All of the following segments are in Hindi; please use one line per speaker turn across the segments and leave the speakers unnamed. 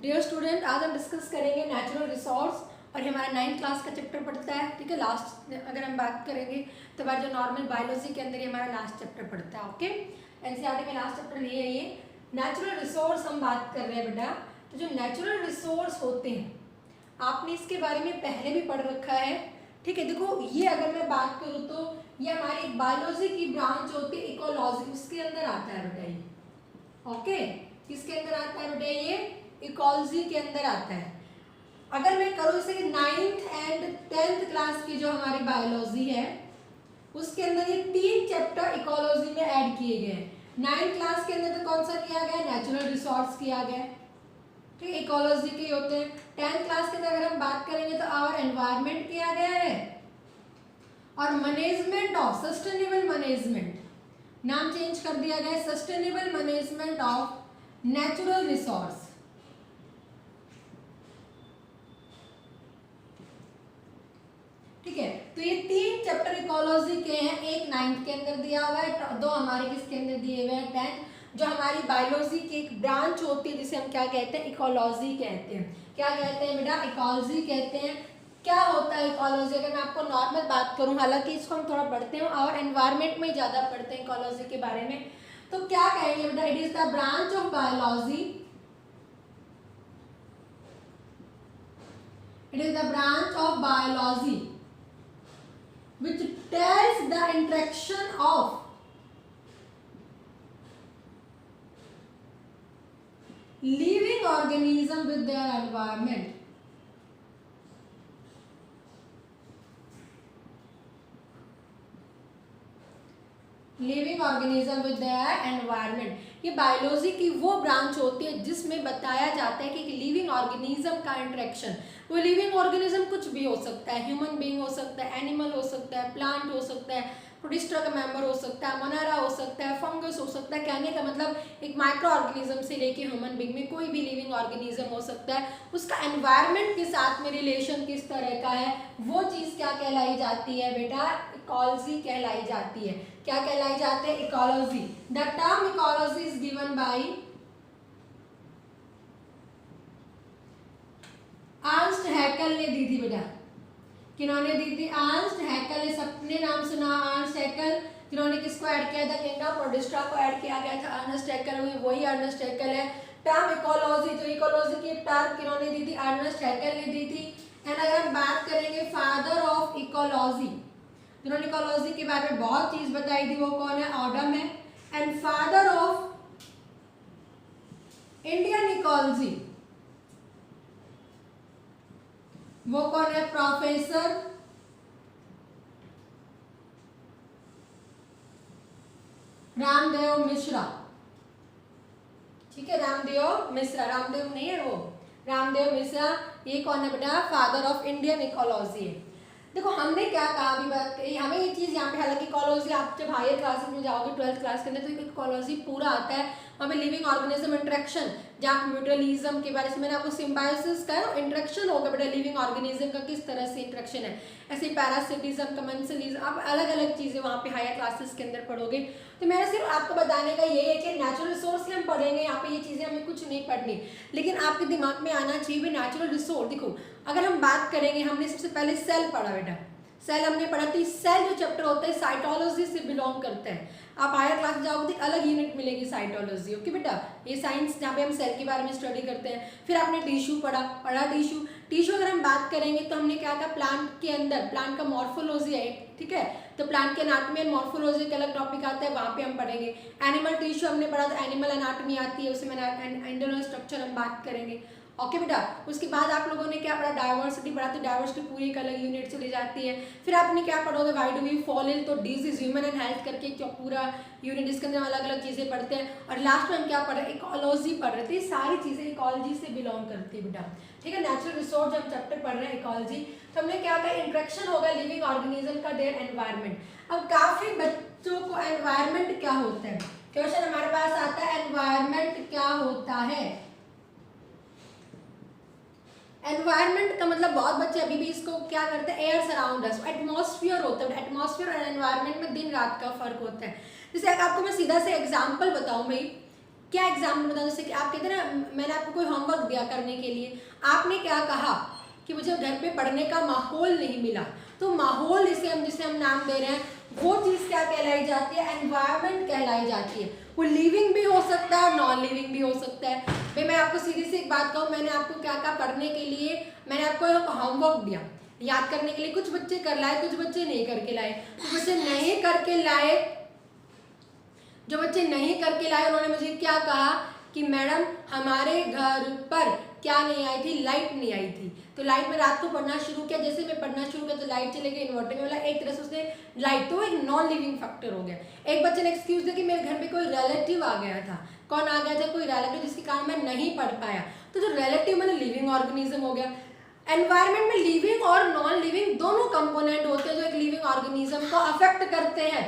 डियर स्टूडेंट, आज हम डिस्कस करेंगे नेचुरल रिसोर्स और हमारा 9th क्लास का चैप्टर पढ़ता है। ठीक है, लास्ट अगर हम बात करेंगे तो हमारा जो नॉर्मल बायोलॉजी के अंदर ही हमारा लास्ट चैप्टर पढ़ता है। ओके, एनसीईआरटी में लास्ट चैप्टर ये है, ये नेचुरल रिसोर्स हम बात कर रहे हैं बेटा। तो जो नेचुरल रिसोर्स होते हैं आपने इसके बारे में पहले भी पढ़ रखा है। ठीक है, देखो ये अगर मैं बात करूँ तो ये हमारी बायोलॉजी की ब्रांच होती है इकोलॉजी, उसके अंदर आता है बेटा ये। ओके, किसके अंदर आता है बेटा ये? इकोलॉजी के अंदर आता है। अगर मैं करूँ जैसे कि 9th एंड 10th क्लास की जो हमारी बायोलॉजी है उसके अंदर ये 3 चैप्टर इकोलॉजी में ऐड किए गए हैं। 9th क्लास के अंदर तो कौन सा किया गया? नेचुरल रिसोर्स किया गया। ठीक, इकोलॉजी के होते हैं। 10th क्लास के अंदर अगर हम बात करेंगे तो आवर एनवायरनमेंट किया गया है और मैनेजमेंट ऑफ सस्टेनेबल मैनेजमेंट, नाम चेंज कर दिया गया है, sustainable management of natural resource. ठीक है, तो ये 3 चैप्टर इकोलॉजी के हैं, एक 9th के अंदर दिया हुआ है, 2 हमारे किसके अंदर दिए हुए हैं? 10th। जो हमारी बायोलॉजी की एक ब्रांच होती है जिसे हम क्या कहते हैं? इकोलॉजी कहते हैं। क्या कहते हैं बेटा? इकोलॉजी कहते हैं। क्या होता है इकोलॉजी? अगर मैं आपको नॉर्मल बात करूं, हालांकि इसको हम थोड़ा पढ़ते हैं और एनवायरनमेंट में ज़्यादा पढ़ते हैं इकोलॉजी के बारे में, तो क्या कहेंगे बेटा? It is the branch of biology, it is the branch of biology which tells the interaction of living organism with their environment. Living organism with their environment, ये बायोलॉजी की वो ब्रांच होती है जिसमें बताया जाता है कि लिविंग ऑर्गेनिज्म का इंटरेक्शन, वो लिविंग ऑर्गेनिज्म कुछ भी हो सकता है, ह्यूमन बीइंग हो सकता है, एनिमल हो सकता है, प्लांट हो सकता है, प्रोटिस्टा का मेंबर हो सकता है, मोनारा हो सकता है, फंगस हो सकता है। कहने का मतलब एक माइक्रो ऑर्गेनिज्म से लेके ह्यूमन बीइंग में कोई भी लिविंग ऑर्गेनिज्म हो सकता है। उसका एनवायरनमेंट के साथ में रिलेशन किस तरह का है, वो चीज़ क्या कहलाई जाती है बेटा? इकोलॉजी कहलाई जाती है। क्या कहलाई जाते हैं? Ecology. The term ecology is given by Ernst Hückel ने दी थी बेटा। किन्होंने दी थी? अर्नस्ट हैकेल ने। सबने नाम सुना अर्नस्ट हैकेल, जिन्होंने किसको ऐड किया था? किंगडम प्रोटिस्टा को ऐड किया गया था अर्नस्ट हैकेल, वही अर्नस्ट हैकेल है। टर्म इकोलॉजी, तो इकोलॉजी की टर्म किन्होंने दी थी? अर्नस्ट हैकेल ने दी थी। एंड अगर हम बात करेंगे फादर ऑफ इकोलॉजी, जिन्होंने इकोलॉजी के बारे में बहुत चीज बताई थी, वो कौन है? ऑडम है। And father of Indian ecology, वो कौन है? प्रोफेसर रामदेव मिश्रा। ठीक है, रामदेव मिश्रा, रामदेव नहीं है वो, रामदेव मिश्रा। ये कौन है बेटा? फादर ऑफ इंडियन इकोलॉजी है। देखो हमने क्या कहा, अभी बात कही, हमें ये चीज़ यहाँ पे, हालांकि इकोलॉजी आप जब हायर क्लासेस में जाओगे 12th क्लास के अंदर तो इकोलॉजी पूरा आता है। वहाँ पे लिविंग ऑर्गेनिज्म इंटरेक्शन, जहाँ म्यूचुअलिज्म के बारे में मैंने आपको सिम्बायोसिस का इंटरेक्शन होगा बेटा, लिविंग ऑर्गेनिज्म का किस तरह से इंटरेक्शन है, ऐसे पैरासिटिज्म, कमेंसलिज्म, आप अलग अलग चीज़ें वहाँ पे हायर क्लासेस के अंदर पढ़ोगे। तो मेरा सिर्फ आपको बताने का ये है कि नेचुरल रिसोर्स हम पढ़ेंगे, यहाँ पे ये चीज़ें हमें कुछ नहीं पढ़नी, लेकिन आपके दिमाग में आना चाहिए भी नेचुरल रिसोर्स। देखो अगर हम बात करेंगे, हमने सबसे पहले सेल पढ़ा बेटा, सेल हमने पढ़ा, तो सेल जो चैप्टर होता है साइटोलॉजी से बिलोंग करता है। आप हायर क्लास जाओगे तो अलग यूनिट मिलेगी साइटोलॉजी। ओके बेटा, ये साइंस जहाँ पे हम सेल के बारे में स्टडी करते हैं। फिर आपने टिश्यू पढ़ा टिश्यू। टिश्यू अगर हम बात करेंगे तो हमने क्या कहा? प्लांट के अंदर प्लांट का मॉर्फोलॉजी है, ठीक है, तो प्लांट के एनाटॉमी एंड मॉर्फोलॉजी का अलग टॉपिक आता है, वहाँ पे हम पढ़ेंगे। एनिमल टिश्यू हमने पढ़ा था, एनिमल एनाटॉमी आती है, उसमें एंडोनल स्ट्रक्चर हम बात करेंगे। ओके बेटा, उसके बाद आप लोगों ने क्या पढ़ा? डाइवर्सिटी पढ़ा, तो डाइवर्सिटी पूरी एक अलग यूनिट चली जाती है। फिर आपने क्या पढ़ोगे? Why do we fall ill, तो डिजीज, ह्यूमन एंड हेल्थ करके जो पूरा यूनिट, इसके अंदर अलग अलग चीज़ें पढ़ते हैं। और लास्ट में हम क्या पढ़ रहे हैं? इकोलॉजी पढ़ रहे थे। ये सारी चीज़ें इकोलॉजी से बिलोंग करती है बेटा। ठीक है, नेचुरल रिसोर्स जब चैप्टर पढ़ रहे हैं इकोलॉजी, तो हमने क्या कहा? इंटरेक्शन होगा लिविंग ऑर्गेनिज्म का देयर एनवायरनमेंट। अब काफ़ी बच्चों को एनवायरनमेंट क्या होता है क्वेश्चन हमारे पास आता है, एनवायरनमेंट क्या होता है? एनवायरनमेंट का मतलब बहुत बच्चे अभी भी इसको क्या करते हैं? एयर सराउंड अस, एटमॉस्फेयर होता है। एटमॉस्फेयर और एनवायरनमेंट में दिन रात का फर्क होता है। जैसे आपको मैं सीधा से एग्जांपल बताऊं भाई, क्या एग्जाम्पल बताऊं, जैसे कि आप कहते हैं ना मैंने आपको कोई होमवर्क दिया करने के लिए, आपने क्या कहा कि मुझे घर पे पढ़ने का माहौल नहीं मिला, तो माहौल जिसे हम नाम दे रहे हैं वो चीज़ क्या कहलाई जाती है, एनवायरनमेंट कहलाई जाती है। वो लिविंग भी हो सकता है और नॉन लिविंग भी हो सकता है। भाई मैं आपको सीधी सी एक बात कहूँ, मैंने आपको क्या कहा पढ़ने के लिए, मैंने आपको होमवर्क दिया याद करने के लिए, कुछ बच्चे कर लाए कुछ बच्चे नहीं करके लाए, कुछ बच्चे नहीं करके लाए, जो बच्चे नहीं करके लाए उन्होंने मुझे क्या कहा कि मैडम हमारे घर पर क्या नहीं आई थी, लाइट नहीं आई थी, तो लाइट में रात को पढ़ना शुरू किया, जैसे मैं पढ़ना शुरू किया तो लाइट चले गई, इन्वर्टर में वाला एक तरह से उसने लाइट, तो एक नॉन लिविंग फैक्टर हो गया। एक बच्चे ने एक्सक्यूज दिया कि मेरे घर में कोई रिलेटिव आ गया था, कौन आ गया था, कोई रिलेटिव जिसके कारण मैं नहीं पढ़ पाया, तो जो रिलेटिव मैंने लिविंग ऑर्गेनिज्म हो गया। एनवायरनमेंट में लिविंग और नॉन लिविंग दोनों कंपोनेंट होते हैं जो एक लिविंग ऑर्गेनिज्म को अफेक्ट करते हैं।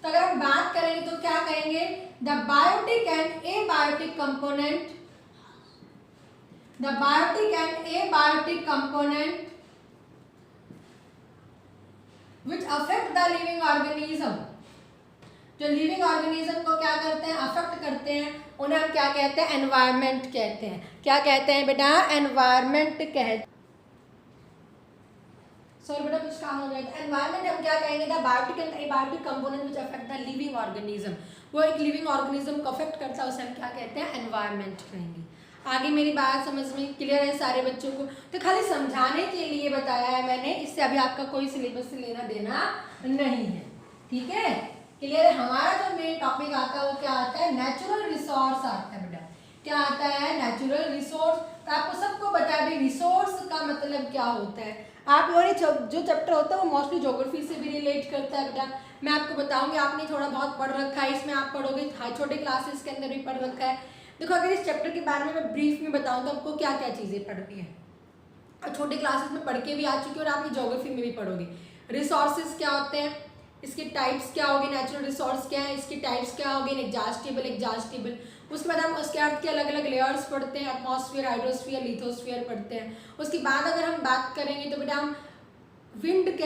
तो अगर हम बात करेंगे तो क्या कहेंगे, the biotic and abiotic component, the biotic and abiotic component which affect the living organism, जो लिविंग ऑर्गेनिज्म को क्या करते हैं, अफेक्ट करते हैं, उन्हें हम क्या कहते हैं, एनवायरनमेंट कहते हैं। क्या कहते हैं बेटा, एनवायरनमेंट कहते हैं। सॉरी बेटा कुछ काम हो गया था। एनवायरनमेंट हम क्या कहेंगे, the biotic and abiotic component which affect the living organism, वो एक लिविंग ऑर्गेनिज्म को अफेक्ट करता है, उसे हम क्या कहते हैं, एनवायरनमेंट कहेंगे। आगे मेरी बात समझ में क्लियर है सारे बच्चों को, तो खाली समझाने के लिए बताया है मैंने, इससे अभी आपका कोई सिलेबस से लेना देना नहीं है, ठीक है, क्लियर है। हमारा जो मेन टॉपिक आता है वो क्या आता है, नेचुरल रिसोर्स आता है बेटा, क्या आता है, नेचुरल रिसोर्स। तो आपको सबको पता है रिसोर्स का मतलब क्या होता है, आप लोगों ने जो चैप्टर होता है वो मोस्टली ज्योग्राफी से भी रिलेट करता है बेटा। मैं आपको बताऊंगी, आपने थोड़ा बहुत पढ़ रखा है, इसमें आप पढ़ोगे, छोटे क्लासेस के अंदर भी पढ़ रखा है। देखो अगर इस चैप्टर के बारे में मैं ब्रीफ में बताऊं तो आपको क्या क्या चीज़ें पढ़नी है, और छोटे क्लासेस में पढ़ के भी आ चुकी है और आप ये ज्योग्राफी में भी पढ़ोगे। रिसोर्सेज क्या होते हैं, इसके टाइप्स क्या होगी, नेचुरल रिसोर्स क्या है, इसकी टाइप्स क्या होगी, एग्जॉस्टिबल। उसके बाद हम उसके अर्थ के अलग अलग लेयर्स पढ़ते हैं, एटमॉस्फेयर, हाइड्रोस्फीयर, लिथोस्फीयर पढ़ते हैं। उसके बाद अगर हम बात करेंगे तो बेटा हम विंड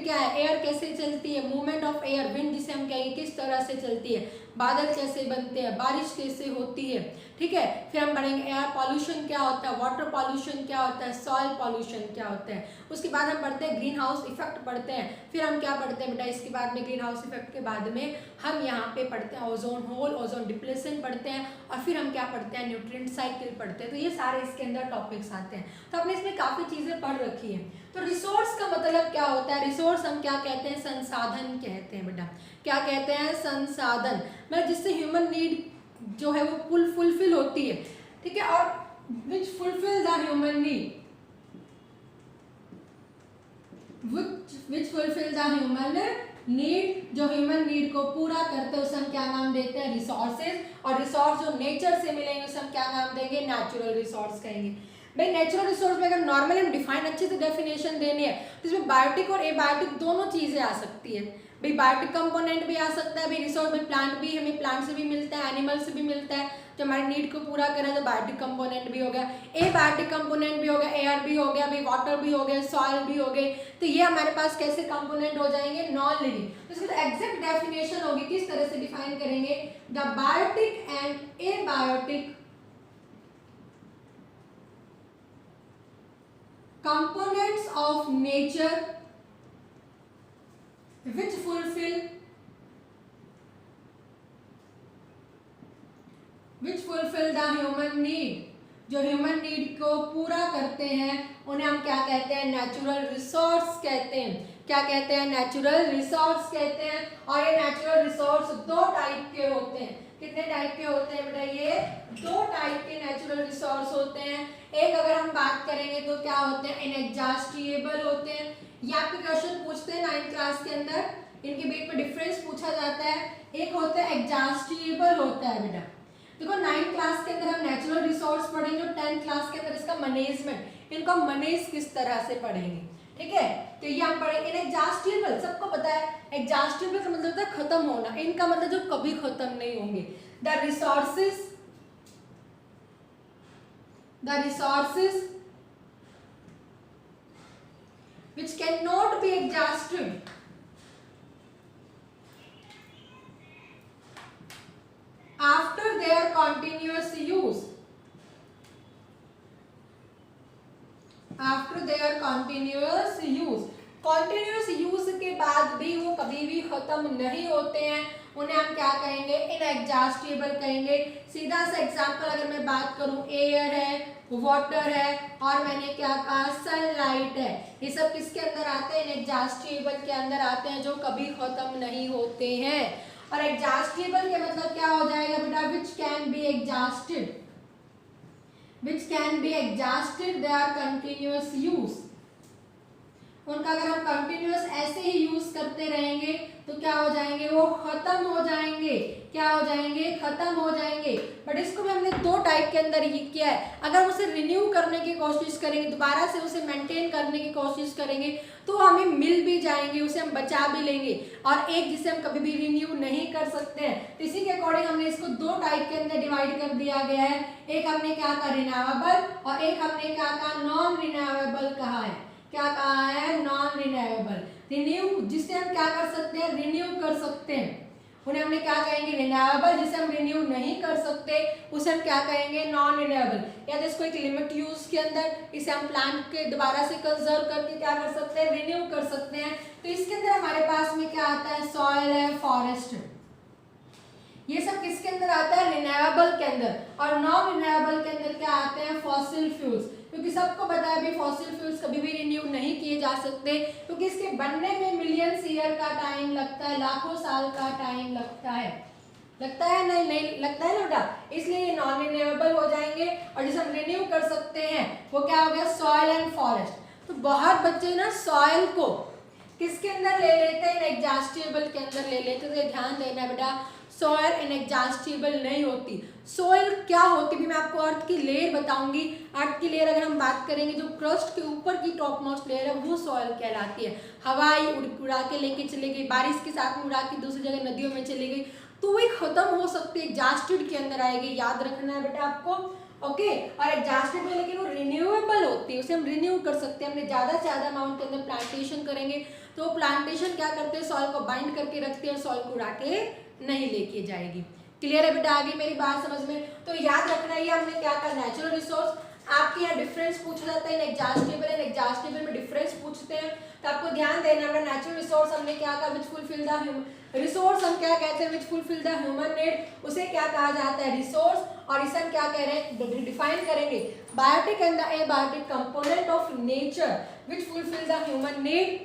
क्या है, एयर कैसे चलती है, मूवमेंट ऑफ एयर, विंड जिसे हम कहेंगे किस तरह से चलती है, बादल कैसे बनते हैं, बारिश कैसे होती है, ठीक है। फिर हम पढ़ेंगे एयर पॉल्यूशन क्या होता है, वाटर पॉल्यूशन क्या होता है, सॉइल पॉल्यूशन क्या होता है। उसके बाद हम पढ़ते हैं ग्रीन हाउस इफेक्ट पढ़ते हैं। फिर हम क्या पढ़ते हैं बेटा, इसके बाद में ग्रीन हाउस इफेक्ट के बाद में हम यहाँ पे पढ़ते हैं ओजोन होल, ओजोन डिप्लेशन पढ़ते हैं, और फिर हम क्या पढ़ते हैं, न्यूट्रिएंट साइकिल पढ़ते हैं। तो ये सारे इसके अंदर टॉपिक्स आते हैं, तो आपने इसमें काफ़ी चीज़ें पढ़ रखी हैं। तो रिसोर्स का मतलब क्या होता है, रिसोर्स हम क्या कहते हैं, संसाधन कहते हैं बेटा। क्या कहते हैं, संसाधन, मतलब जिससे ह्यूमन नीड जो है वो फुलफिल होती है, ठीक है, और which fulfil the human need, which fulfil the human need, जो ह्यूमन नीड को पूरा करते हैं उसे हम क्या नाम देते हैं, रिसोर्सेज। और रिसोर्स जो नेचर से मिलेंगे उसे हम क्या नाम देंगे, नेचुरल रिसोर्स कहेंगे। भाई नेचुरल रिसोर्स में अगर नॉर्मली हम डिफाइन अच्छे से डेफिनेशन देनी है तो इसमें बायोटिक और एबायोटिक दोनों चीज़ें आ सकती है। भाई बायोटिक कंपोनेंट भी आ सकता है, भाई रिसोर्स में प्लांट भी, हमें प्लांट से भी मिलता है, एनिमल से भी मिलता है, जो हमारी नीड को पूरा करे, तो बायोटिक कंपोनेंट भी हो गया, एबायोटिक कंपोनेंट भी हो गया, एयर भी हो गया, भाई वाटर भी हो गया, सॉइल भी हो गए। तो ये हमारे पास कैसे कंपोनेंट हो जाएंगे, नॉन लिविंग। तो इसकी एग्जैक्ट डेफिनेशन होगी, किस तरह से डिफाइन करेंगे, the biotic and abiotic components of nature which fulfill the human need, जो ह्यूमन नीड को पूरा करते हैं उन्हें हम क्या कहते हैं, नेचुरल रिसोर्स कहते हैं। क्या कहते हैं, नेचुरल रिसोर्स कहते हैं। और ये नेचुरल रिसोर्स दो टाइप के होते हैं। कितने टाइप के होते हैं बेटा, ये दो टाइप के नेचुरल रिसोर्स होते हैं। एक अगर हम बात करेंगे तो क्या होते हैं, इनएग्जॉस्टिबल होते हैं। ये आपके क्वेश्चन पूछते हैं 9th क्लास के अंदर, इनके बीच में डिफरेंस पूछा जाता है। एक होता है एग्जॉस्टिबल होता है बेटा, देखो 9th क्लास के अंदर हम नेचुरल रिसोर्स पढ़ेंगे, 10th क्लास के अंदर इसका मैनेजमेंट, इनका मैनेज किस तरह से पढ़ेंगे, ठीक है। तो ये हम पढ़ेंगे। इनएग्जॉस्टिबल सबको पता है, एग्जॉस्टिबल का मतलब होता है खत्म होना, इनका मतलब जो कभी खत्म नहीं होंगे। The resources which cannot be exhausted after their continuous use, after their continuous use, continuous use के बाद भी वो कभी भी खत्म नहीं होते हैं, उन्हें हम क्या कहेंगे, इनएग्जॉस्टिबल कहेंगे। सीधा सा एग्जांपल अगर मैं बात करूं, एयर है, वाटर है और मैंने क्या कहा, सनलाइट है, ये सब किसके अंदर आते हैं, इनएग्जॉस्टिबल के अंदर आते हैं, जो कभी खत्म नहीं होते हैं। और एग्जॉस्टिबल के मतलब क्या हो जाएगा बेटा, which can be exhausted, which can be exhausted, they are continuous use, उनका अगर हम कंटिन्यूअस ऐसे ही यूज करते रहेंगे तो क्या हो जाएंगे, वो खत्म हो जाएंगे, क्या हो जाएंगे, खत्म हो जाएंगे। बट इसको भी हमने दो टाइप के अंदर ये किया है, अगर उसे रिन्यू करने की कोशिश करेंगे, दोबारा से उसे मेंटेन करने की कोशिश करेंगे तो हमें मिल भी जाएंगे, उसे हम बचा भी लेंगे, और एक जिसे हम कभी भी रिन्यू नहीं कर सकते हैं। तो इसी के अकॉर्डिंग हमने इसको दो टाइप के अंदर डिवाइड कर दिया गया है, एक हमने क्या कहा, रिन्यूएबल, और एक हमने क्या कहा, नॉन रिन्यूएबल कहा है। क्या कहा है, नॉन रिन्यूएबल। रिन्यू जिसे हम क्या कर सकते हैं, रिन्यू कर सकते हैं, उन्हें हमने क्या कहेंगे, रिन्यूएबल। जिसे हम रिन्यू नहीं कर सकते उसे हम क्या कहेंगे, नॉन रिन्यूएबल। या तो इसको एक लिमिट यूज के अंदर इसे हम प्लांट के दोबारा से कंजर्व करके क्या कर सकते हैं, रिन्यू कर सकते हैं। तो इसके अंदर हमारे पास में क्या आता है, सॉइल है, फॉरेस्ट, ये सब किसके अंदर आता है, रिन्यूएबल के अंदर। और नॉन रिन्यूएबल के अंदर क्या आते हैं, फॉसिल फ्यूल्स, क्योंकि सबको पता है भी फॉसिल फ्यूल्स कभी भी रिन्यू नहीं किए जा सकते, क्योंकि इसके बनने में मिलियंस ईयर का टाइम लगता है, लाखों साल का टाइम लगता है, लगता है नहीं लगता है ना बेटा, इसलिए ये नॉन रिन्यूएबल हो जाएंगे। और जिसे हम रिन्यू कर सकते हैं वो क्या हो गया, सॉइल एंड फॉरेस्ट। तो बहुत बच्चे ना सॉइल को किसके अंदर ले लेते हैं, इनएग्जॉस्टिबल के अंदर ले लेते हैं, तो ध्यान देना बेटा, सॉइल इनएग्जॉस्टिबल नहीं होती। सॉइल क्या होती है, मैं आपको अर्थ की लेयर बताऊंगी। अर्थ की लेयर अगर हम बात करेंगे, जो क्रस्ट के ऊपर की टॉप मोस्ट लेयर है वो सॉइल कहलाती है। हवाई उड़ा के लेके चली गई, बारिश के साथ में उड़ा के दूसरी जगह नदियों में चली गई तो वो खत्म हो सकती है, एग्जॉस्टेड के अंदर आएगी, याद रखना है बेटा आपको, ओके। और एग्जॉस्टेड में लेकिन वो रिन्यूएबल होती है, उसे हम रिन्यू कर सकते हैं। हमने ज़्यादा से ज़्यादा अमाउंट के अंदर प्लांटेशन करेंगे तो प्लांटेशन क्या करते हैं, सॉइल को बाइंड करके रखते हैं, सॉइल को उड़ा के नहीं लेके जाएगी। क्लियर है बेटा, आगे मेरी बात समझ में। तो याद रखना ये हमने क्या कहा, नेचुरल रिसोर्स। आपके यहाँ डिफरेंस पूछा जाता है, इनएग्जॉस्टिबल एंड एग्जॉस्टिबल में डिफरेंस पूछते हैं, तो आपको ध्यान देना है। नेचुरल रिसोर्स हमने क्या कहा, विच फुलफिल द ह्यूमन रिसोर्स, हम क्या कहते हैं, विच फुलफिल द ह्यूमन नीड, उसे क्या कहा जाता है, रिसोर्स। और इसे हम क्या कह रहे हैं, डिफाइन करेंगे, biotic and the abiotic component of nature which fulfil the human need,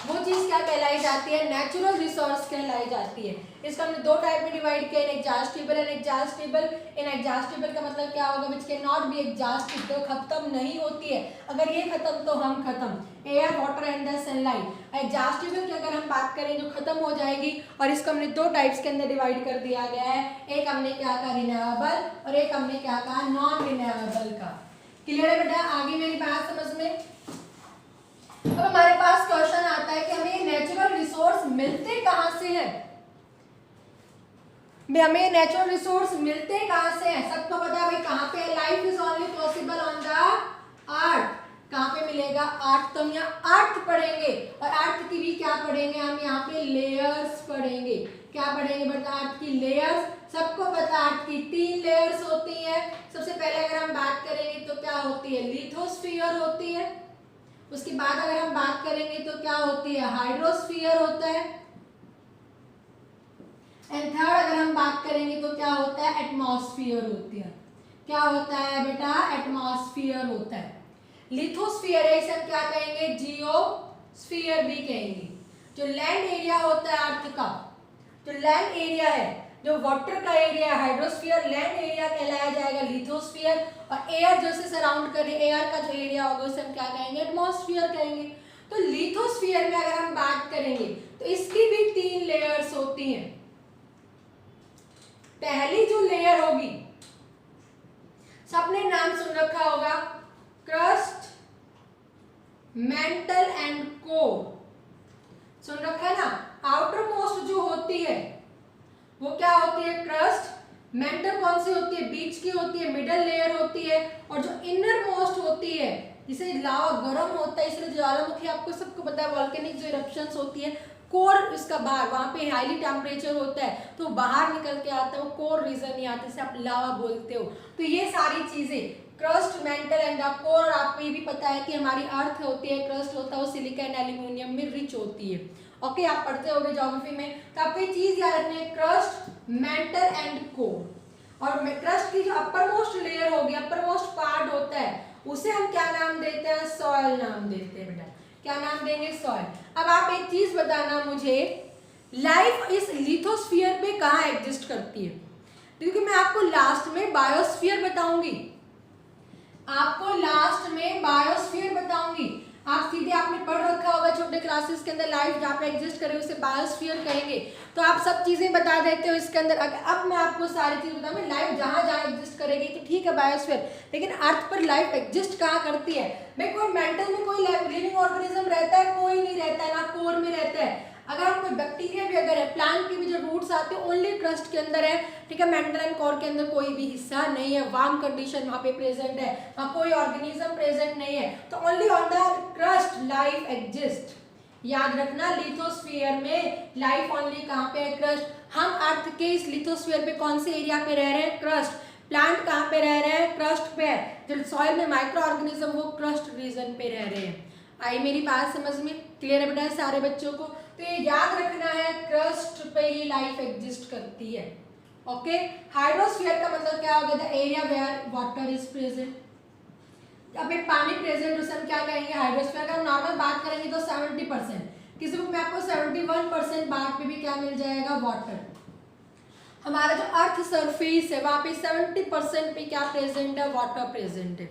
वो चीज क्या कहलाई जाती है, नेचुरल रिसोर्स कहलाई जाती है। इसको हमने दो टाइप में डिवाइड किया, इनएग्जॉस्टिबल एंड एग्जॉस्टिबल। इनएग्जॉस्टिबल का मतलब क्या होगा, which can not be exhausted, तो खत्म नहीं होती है, अगर ये खत्म तो हम खत्म, air, water and the sunlight. Exhaustible की अगर हम बात करें जो खत्म हो जाएगी, और इसको हमने दो टाइप्स के अंदर डिवाइड कर दिया गया है, एक हमने क्या कहा, रिन्यूएबल, और एक हमने क्या कहा, नॉन रिन्यूएबल का। क्लियर है बेटा, आगे मेरी बात समझ में। अब हमारे पास क्वेश्चन आता है कि हमें नेचुरल रिसोर्स मिलते कहां से हैं, हमें नेचुरल रिसोर्स मिलते कहां से हैं। सबको पता है भाई कहां पे, life is only possible on the earth, कहां पे मिलेगा, अर्थ। तो हम यहाँ अर्थ पढ़ेंगे, और अर्थ की भी क्या पढ़ेंगे, हम यहाँ पे लेयर्स पढ़ेंगे। क्या पढ़ेंगे बेटा, अर्थ की लेयर्स। सबको पता है अर्थ की 3 लेयर्स होती है। सबसे पहले अगर हम बात करेंगे तो क्या होती है, लिथोस्फीयर होती है। उसके बाद अगर हम बात करेंगे तो क्या होती है, हाइड्रोस्फीयर होता है। एंड थर्ड अगर हम बात करेंगे तो क्या होता है, एटमॉस्फेयर होती है। क्या होता है बेटा, एटमॉस्फेयर होता है। लिथोस्फीयर है, इसे हम क्या कहेंगे, जियोस्फीयर भी कहेंगे। जो लैंड एरिया होता है अर्थ का, जो लैंड एरिया है, जो वाटर का एरिया, हाइड्रोस्फीयर, लैंड एरिया कहलाया जाएगा लिथोस्फीयर। और एयर जो से सराउंड करे, एयर का जो एरिया होगा उसे हम क्या कहेंगे, एटमॉस्फेयर कहेंगे। तो लिथोस्फीयर में अगर हम बात करेंगे तो इसकी भी 3 लेयर्स होती हैं। पहली जो लेयर होगी, सबने नाम सुन रखा होगा, क्रस्ट, मेंटल एंड कोर, सुन रखा है ना। आउटर मोस्ट जो होती है वो क्या होती है, क्रस्ट। मेंटल कौन सी होती है, बीच की होती है, मिडल लेयर होती है। और जो इनर मोस्ट होती है, जिसे लावा गर्म होता है इसलिए ज्वालामुखी, आपको सबको पता है, वॉल्केनिक जो इरप्शंस होती है, कोर इसका बाहर, वहाँ पे हाईली टेम्परेचर होता है तो बाहर निकल के आता है, वो कोर रीजन नहीं आता, जिसे आप लावा बोलते हो। तो ये सारी चीजें crust, mental and the core. आपको ये भी पता है कि हमारी अर्थ होती है, क्रस्ट होता है वो सिलिका एंड एल्यूमिनियम में रिच होती है। ओके, आप पढ़ते होंगे ज्योग्राफी में। तो आपको ये चीज याद रखनी है, क्रस्ट, मेंटल एंड कोर। और क्रस्ट की जो अपर मोस्ट लेयर होगी, अपर मोस्ट पार्ट होता है, उसे हम क्या नाम देते हैं? सॉइल नाम देते हैं बेटा। क्या नाम देंगे? सॉइल। अब आप एक चीज बताना मुझे, लाइफ इस लिथोस्फीयर पे कहाँ एग्जिस्ट करती है? क्योंकि मैं आपको लास्ट में बायोस्फीयर बताऊंगी, आपको लास्ट में बायोस्फीयर बताऊंगी। आप सीधे आपने पढ़ रखा होगा छोटे क्लासेस के अंदर, लाइफ जहाँ पे एग्जिस्ट करे उसे बायोस्फीयर कहेंगे। तो आप सब चीजें बता देते हो इसके अंदर। अब मैं आपको सारी चीज बताऊंगी, लाइफ जहाँ जहाँ एग्जिस्ट करेगी तो ठीक है बायोस्फीयर, लेकिन अर्थ पर लाइफ एग्जिस्ट कहाँ करती है? भाई कोई मेंटल में कोई लिविंग ऑर्गेनिज्म रहता है? कोई नहीं रहता है, ना कोर में रहता है। अगर हम कोई बैक्टीरिया भी अगर है, प्लांट के भी जो रूट्स आते हैं ओनली क्रस्ट के अंदर है, ठीक है, मेंटल एंड कोर के अंदर कोई भी हिस्सा नहीं है, वार्म कंडीशन वहाँ पे प्रेजेंट है, वहाँ कोई ऑर्गेनिज्म प्रेजेंट नहीं है। तो only on the crust life exist. याद रखना, लिथोस्फीयर में लाइफ ओनली कहाँ पे है? क्रस्ट। हम अर्थ के इस लिथोस्फीयर पे कौन से एरिया पे रह रहे हैं? क्रस्ट। प्लांट कहाँ पे रह रहे हैं? क्रस्ट पे। जो सॉइल में माइक्रो ऑर्गेनिज्म वो क्रस्ट रीजन पे रह रहे हैं। आई मेरी बात समझ में? क्लियर है बेटा सारे बच्चों को? तो ये याद रखना है, क्रस्ट पे ही लाइफ एग्जिस्ट करती है। ओके, हाइड्रोस्फीयर का मतलब क्या हो गया? The area where water is present. अब एक पानी प्रेजेंट उसे हम क्या कहेंगे? हाइड्रोस्फीयर। का नॉर्मल बात करेंगे तो 70%, किसी बुक में आपको 71% बात पे भी क्या मिल जाएगा? वाटर। हमारा जो अर्थ सरफेस है वहां पे 70% पे क्या प्रेजेंट है? वाटर प्रेजेंट है।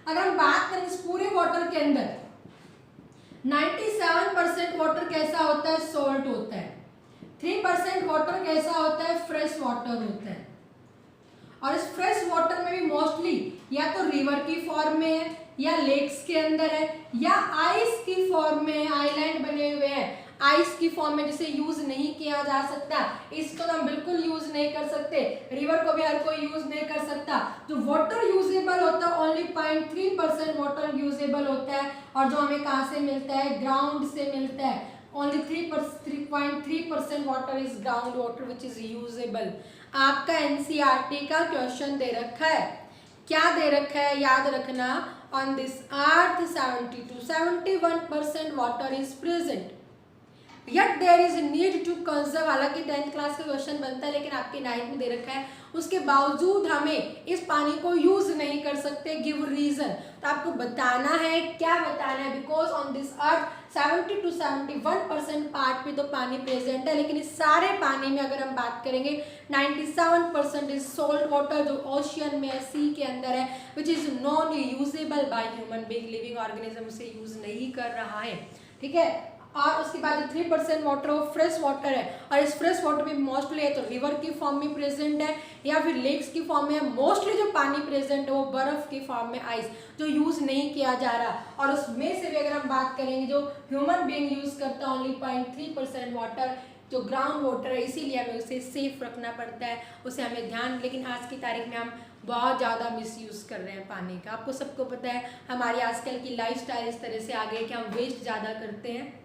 अगर हम बात करें इस पूरे वाटर के अंदर 97% वाटर कैसा होता है? सॉल्ट होता है। 3% वाटर कैसा होता है? फ्रेश वाटर होता है। और इस फ्रेश वाटर में भी मोस्टली या तो रिवर की फॉर्म में है, या लेक्स के अंदर है, या आइस की फॉर्म में है, आइलैंड बने हुए हैं आइस की फॉर्म में, जिसे यूज नहीं किया जा सकता। इसको हम बिल्कुल यूज नहीं कर सकते, रिवर को भी हर कोई यूज नहीं कर सकता। जो वाटर यूजेबल होता है ओनली 0.3% वाटर यूजेबल होता है, और जो हमें कहाँ से मिलता है? ग्राउंड से मिलता है। Only 3.3% water is ground water which is usable. आपका एनसीईआरटी का क्वेश्चन दे रखा है, क्या दे रखा है? याद रखना, on this earth 70 to 71% water is present, yet there is need to conserve। हालांकि 10th क्लास का क्वेश्चन बनता है, लेकिन आपके 9th में दे रखा है, उसके बावजूद हमें इस पानी को यूज नहीं कर सकते। Give reason. तो आपको बताना है, क्या बताना है? Because on this earth 70 to 71% part पे तो पानी प्रेजेंट है, लेकिन इस सारे पानी में अगर हम बात करेंगे 97% इज सॉल्ट वाटर, जो ओशियन में है, सी के अंदर है, which is non usable by human being, living organism उसे यूज नहीं कर रहा है। ठीक है, और उसके बाद 3% वाटर वो फ्रेश वाटर है, और इस फ्रेश वाटर में मोस्टली है तो रिवर की फॉर्म में प्रेजेंट है, या फिर लेक्स की फॉर्म में। मोस्टली जो पानी प्रेजेंट है वो बर्फ की फॉर्म में, आइस, जो यूज नहीं किया जा रहा। और उसमें से भी अगर हम बात करेंगे जो ह्यूमन बीइंग यूज करता है ओनली 0.3% वाटर, जो ग्राउंड वाटर है, इसीलिए हमें उसे सेफ रखना पड़ता है, उसे हमें ध्यान। लेकिन आज की तारीख में हम बहुत ज़्यादा मिसयूज़ कर रहे हैं पानी का। आपको सबको पता है हमारी आजकल की लाइफस्टाइल इस तरह से आ गई कि हम वेस्ट ज़्यादा करते हैं।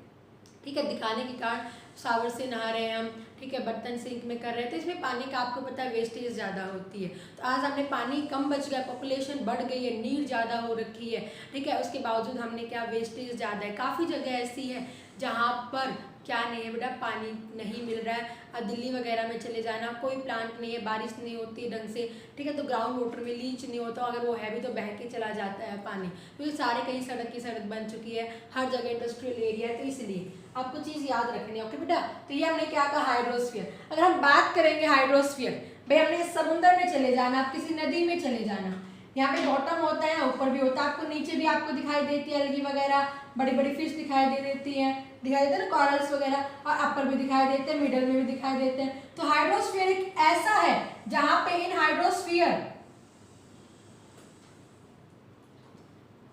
ठीक है, दिखाने के कारण शावर से नहा रहे हैं हम, ठीक है, बर्तन सिंक में कर रहे हैं, तो इसमें पानी का आपको पता है वेस्टेज ज़्यादा होती है। तो आज हमने पानी कम बच गया, पॉपुलेशन बढ़ गई है, नीड ज़्यादा हो रखी है, ठीक है, उसके बावजूद हमने क्या वेस्टेज ज़्यादा है। काफ़ी जगह ऐसी है जहाँ पर क्या नहीं है बेटा, पानी नहीं मिल रहा है। दिल्ली वगैरह में चले जाना, कोई प्लांट नहीं है, बारिश नहीं होती है ढंग से, ठीक है, तो ग्राउंड वाटर में लीच नहीं होता, अगर वो है भी तो बह के चला जाता है पानी, क्योंकि तो सारे कहीं सड़क की सड़क बन चुकी है, हर जगह इंडस्ट्रियल एरिया है, तो इसलिए आपको चीज़ याद रखनी है। ओके बेटा, तो ये हमने क्या कहा? हाइड्रोस्फीयर। अगर हम बात करेंगे हाइड्रोस्फीयर, भाई हमने समुद्र में चले जाना, आप किसी नदी में चले जाना, यहाँ पे बॉटम होता है, ऊपर भी होता है, आपको नीचे भी आपको दिखाई देती है एल्गी वगैरह, बड़ी बड़ी फिश दिखाई देती हैं, दिखाई देते हैं ना, कॉरल्स वगैरह, और अपर भी दिखाई देते हैं, मिडल में भी दिखाई देते हैं। तो हाइड्रोस्फीयर एक ऐसा है जहां पे in hydrosphere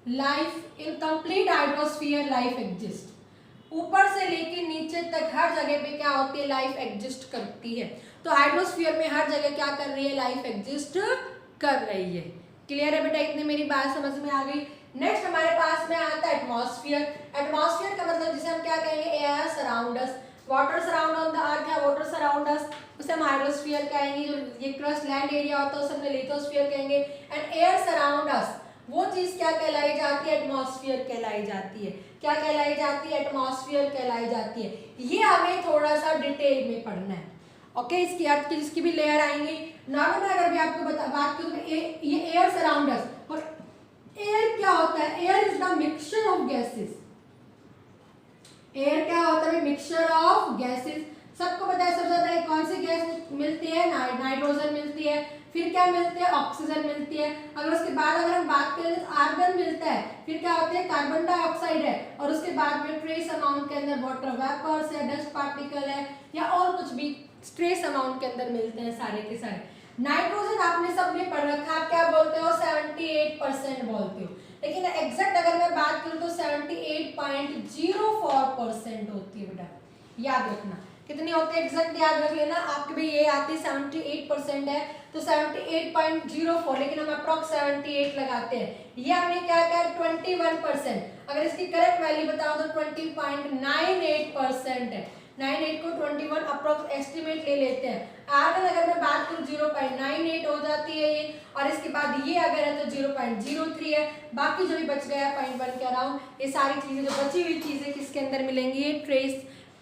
life, in complete hydrosphere life exist. ऊपर से लेके नीचे तक हर जगह पे क्या होती है? लाइफ एग्जिस्ट करती है। तो हाइड्रोस्फीयर में हर जगह क्या कर रही है? लाइफ एग्जिस्ट कर रही है। क्लियर है बेटा? इतने मेरी बात समझ में आ गई? नेक्स्ट हमारे पास में आता है एटमॉस्फेयर। एटमॉस्फेयर का मतलब जिसे हम क्या कहेंगे, air surround us, water surround on the earth है, वाटर सराउंड अस, उसे हम हाइड्रोस्फीयर कहेंगे। जो ये क्रस्ट लैंड एरिया होता है उसे हम लिथोस्फीयर कहेंगे। एंड एयर सराउंड अस वो चीज क्या कहलाई जाती है, एटमॉस्फेयर कहलाई जाती है। क्या कहलाई जाती है, एटमॉस्फेयर कहलाई जाती है। ये हमें थोड़ा सा डिटेल में पढ़ना है। ओके, इसकी अर्थ की जिसकी भी लेयर आएंगी। नॉर्मल अगर भी आपको बात करूं तो ये एयर सराउंड अस, और एयर क्या होता है, air is the mixture of gases. Air क्या होता है, मिक्सचर ऑफ गैसेस। सबको पता है सबसे ज्यादा कौन सी गैस मिलती है, नाइट्रोजन मिलती है, फिर क्या मिलती है, ऑक्सीजन मिलती है। अगर उसके बाद अगर हम बात करें तो आर्गन मिलता है, फिर क्या होते हैं, कार्बन डाइऑक्साइड है, और उसके बाद में ट्रेस अमाउंट के अंदर वाटर वेपर्स है, डस्ट पार्टिकल है, या और कुछ भी ट्रेस अमाउंट के अंदर मिलते हैं सारे के सारे। नाइट्रोजन आपने सबने पढ़ रखा, आप क्या बोलते हो, 78% बोलते हो, लेकिन एग्जैक्ट अगर मैं बात करूं तो 78.04% होती है बेटा, याद रखना। कितनी होती है एग्जैक्ट याद रख लेना, आपके भी ये आती है 78% है तो 78.04, लेकिन हम अप्रॉक्स 78 लगाते हैं। ये हमने क्या किया 21%, अगर इसकी करेक्ट वैल्यू बताओ तो 20.98% है। 98 को 21 अप्रॉक्स एस्टिमेट ले लेते हैं। आर्गन अगर मैं बात करूं 0.98 हो जाती है ये, और इसके बाद ये अगर है तो 0.03 है। बाकी जो भी बच गया 0.1 के अराउंड, ये सारी चीजें जो बची हुई चीजें किसके अंदर मिलेंगी,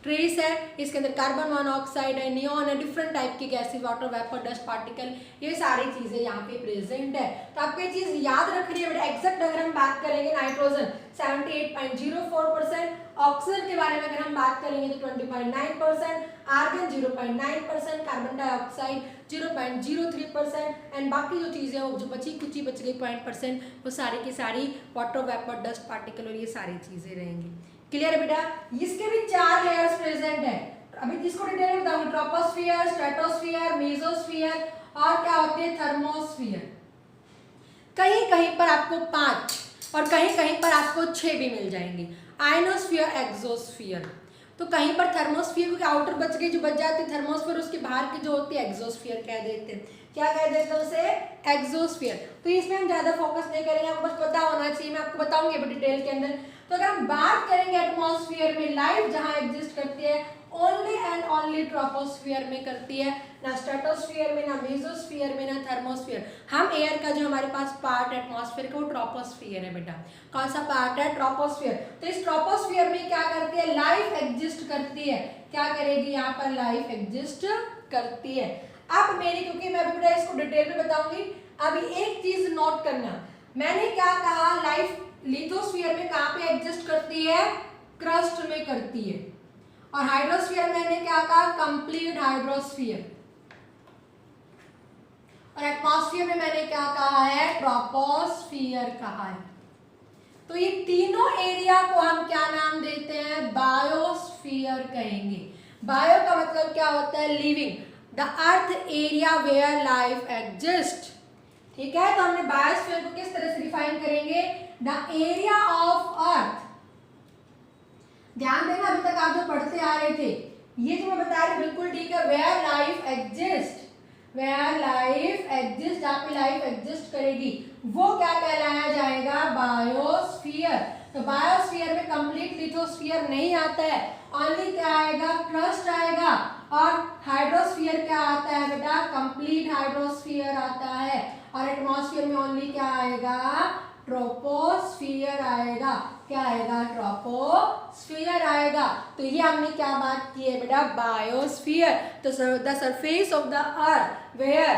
ट्रेस है, इसके अंदर कार्बन मोनोऑक्साइड है, नियॉन है, डिफरेंट टाइप की gases, water vapour, dust particle, ये सारी चीजें यहाँ पे प्रेजेंट है। तो आपको ये चीज याद रखनी है बेटा। एग्जैक्ट अगर हम बात करेंगे नाइट्रोजन 78.04%, ऑक्सीजन के बारे में अगर हम बात करेंगे तो 20.9%, आर्गन 0.9%, कार्बन डाइऑक्साइड 0.03%, एंड बाकी जो चीजें वो जो बच गई 0.% वो सारी की सारी वाटर वेपर, डस्ट पार्टिकल और ये सारी चीजें रहेंगी। क्लियर है बेटा। इसके भी 4 लेयर्स प्रेजेंट है। अभी इसको डिटेल में बताऊंगी, ट्रोपोस्फियर, स्ट्रेटोस्फियर, मेसोस्फियर और क्या होती है, थर्मोस्फियर। कहीं कहीं पर आपको 5 और कहीं कहीं पर आपको 6 भी मिल जाएंगे। आयनोस्फियर, एक्सोस्फियर, तो कहीं पर थर्मोस्फियर की आउटर बच गई, जो बच जाती है थर्मोस्फियर, उसके बाहर की जो होती है एक्सोस्फियर कह देते हैं। क्या कह देते हैं उसे, एक्सोस्फियर। तो इसमें हम ज्यादा फोकस नहीं करेंगे, आपको बस पता होना चाहिए, मैं आपको बताऊंगी डिटेल के अंदर। तो अगर हम बात करेंगे एटमॉस्फेयर में लाइफ जहां एग्जिस्ट करती है, ओनली एंड ओनली ट्रोपोस्फियर में करती है, ना स्ट्रेटोस्फियर में, ना मेसोस्फियर में, ना थर्मोस्फियर। हम एयर का जो हमारे पास पार्ट एटमॉस्फेयर का वो ट्रोपोस्फियर है बेटा। कौन सा पार्ट है, ट्रोपोस्फियर। तो इस ट्रोपोस्फियर में क्या करती है, लाइफ एग्जिस्ट करती है। क्या करेगी यहाँ पर, लाइफ एग्जिस्ट करती है। अब मेरी, क्योंकि मैं अभी बेटा इसको डिटेल में बताऊंगी, अभी एक चीज नोट करना, मैंने क्या कहा, लाइफ लिथोस्फीयर में कहां पे एग्जिस्ट करती है, क्रस्ट में करती है, और हाइड्रोस्फीयर में मैंने क्या कहा, कंप्लीट हाइड्रोस्फीयर, और एटमॉस्फेयर में मैंने क्या कहा है, ट्रोपोस्फियर कहा है। तो ये तीनों एरिया को हम क्या नाम देते हैं, बायोस्फीयर कहेंगे। बायो का मतलब क्या होता है, living, the earth area where life exist. ठीक है, तो हमने बायोस्फीयर को किस तरह से डिफाइन करेंगे, द एरिया ऑफ अर्थ। ध्यान देना, अभी तक आप जो पढ़ते आ रहे थे, ये जो मैं बता रही बिल्कुल ठीक है, where life exist, where life exist, जहां पे लाइफ एग्जिस्ट करेगी वो क्या कहलाया जाएगा, बायोस्फीयर। तो बायोस्फीयर में कंप्लीट लिथोस्फीयर नहीं आता है, ओनली क्या आएगा, क्रस्ट आएगा, और हाइड्रोस्फीयर क्या आता है बेटा, कंप्लीट हाइड्रोस्फीयर आता है, और एटमॉस्फेयर में ओनली क्या आएगा, ट्रोपोस्फियर आएगा। क्या आएगा, ट्रोपोस्फियर आएगा। तो ये हमने क्या बात की है बेटा, बायोस्फियर। तो the surface of the earth where,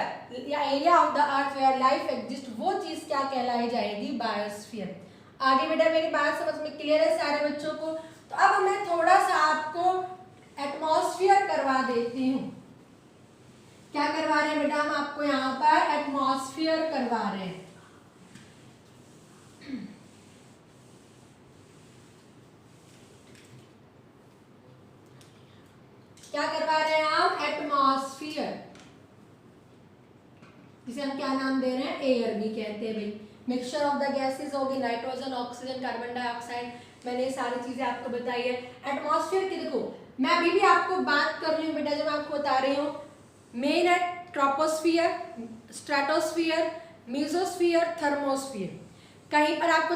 या area of the earth where life exist, वो चीज क्या कहलाई जाएगी, बायोस्फियर। आगे बेटा मेरी बात समझ में क्लियर है सारे बच्चों को। तो अब मैं थोड़ा सा आपको एटमॉस्फियर करवा देती हूँ। क्या करवा रहे हैं बेटा, हम आपको यहाँ पर एटमॉस्फियर करवा रहे हैं। क्या करवा रहे हैं हम, एटमॉस्फियर, जिसे हम क्या नाम दे रहे हैं, एयर भी कहते हैं भाई। मिक्सचर ऑफ द गैसेस होगी, नाइट्रोजन, ऑक्सीजन, कार्बन डाइऑक्साइड, मैंने ये सारी चीजें आपको बताई है। एटमॉस्फेयर की देखो, मैं अभी भी आपको बात कर रही हूँ बेटा, जो मैं आपको बता रही हूँ, मेन है ट्रोपोस्फियर, स्ट्रेटोस्फियर, मेसोस्फियर, थर्मोस्फियर। कहीं पर आपको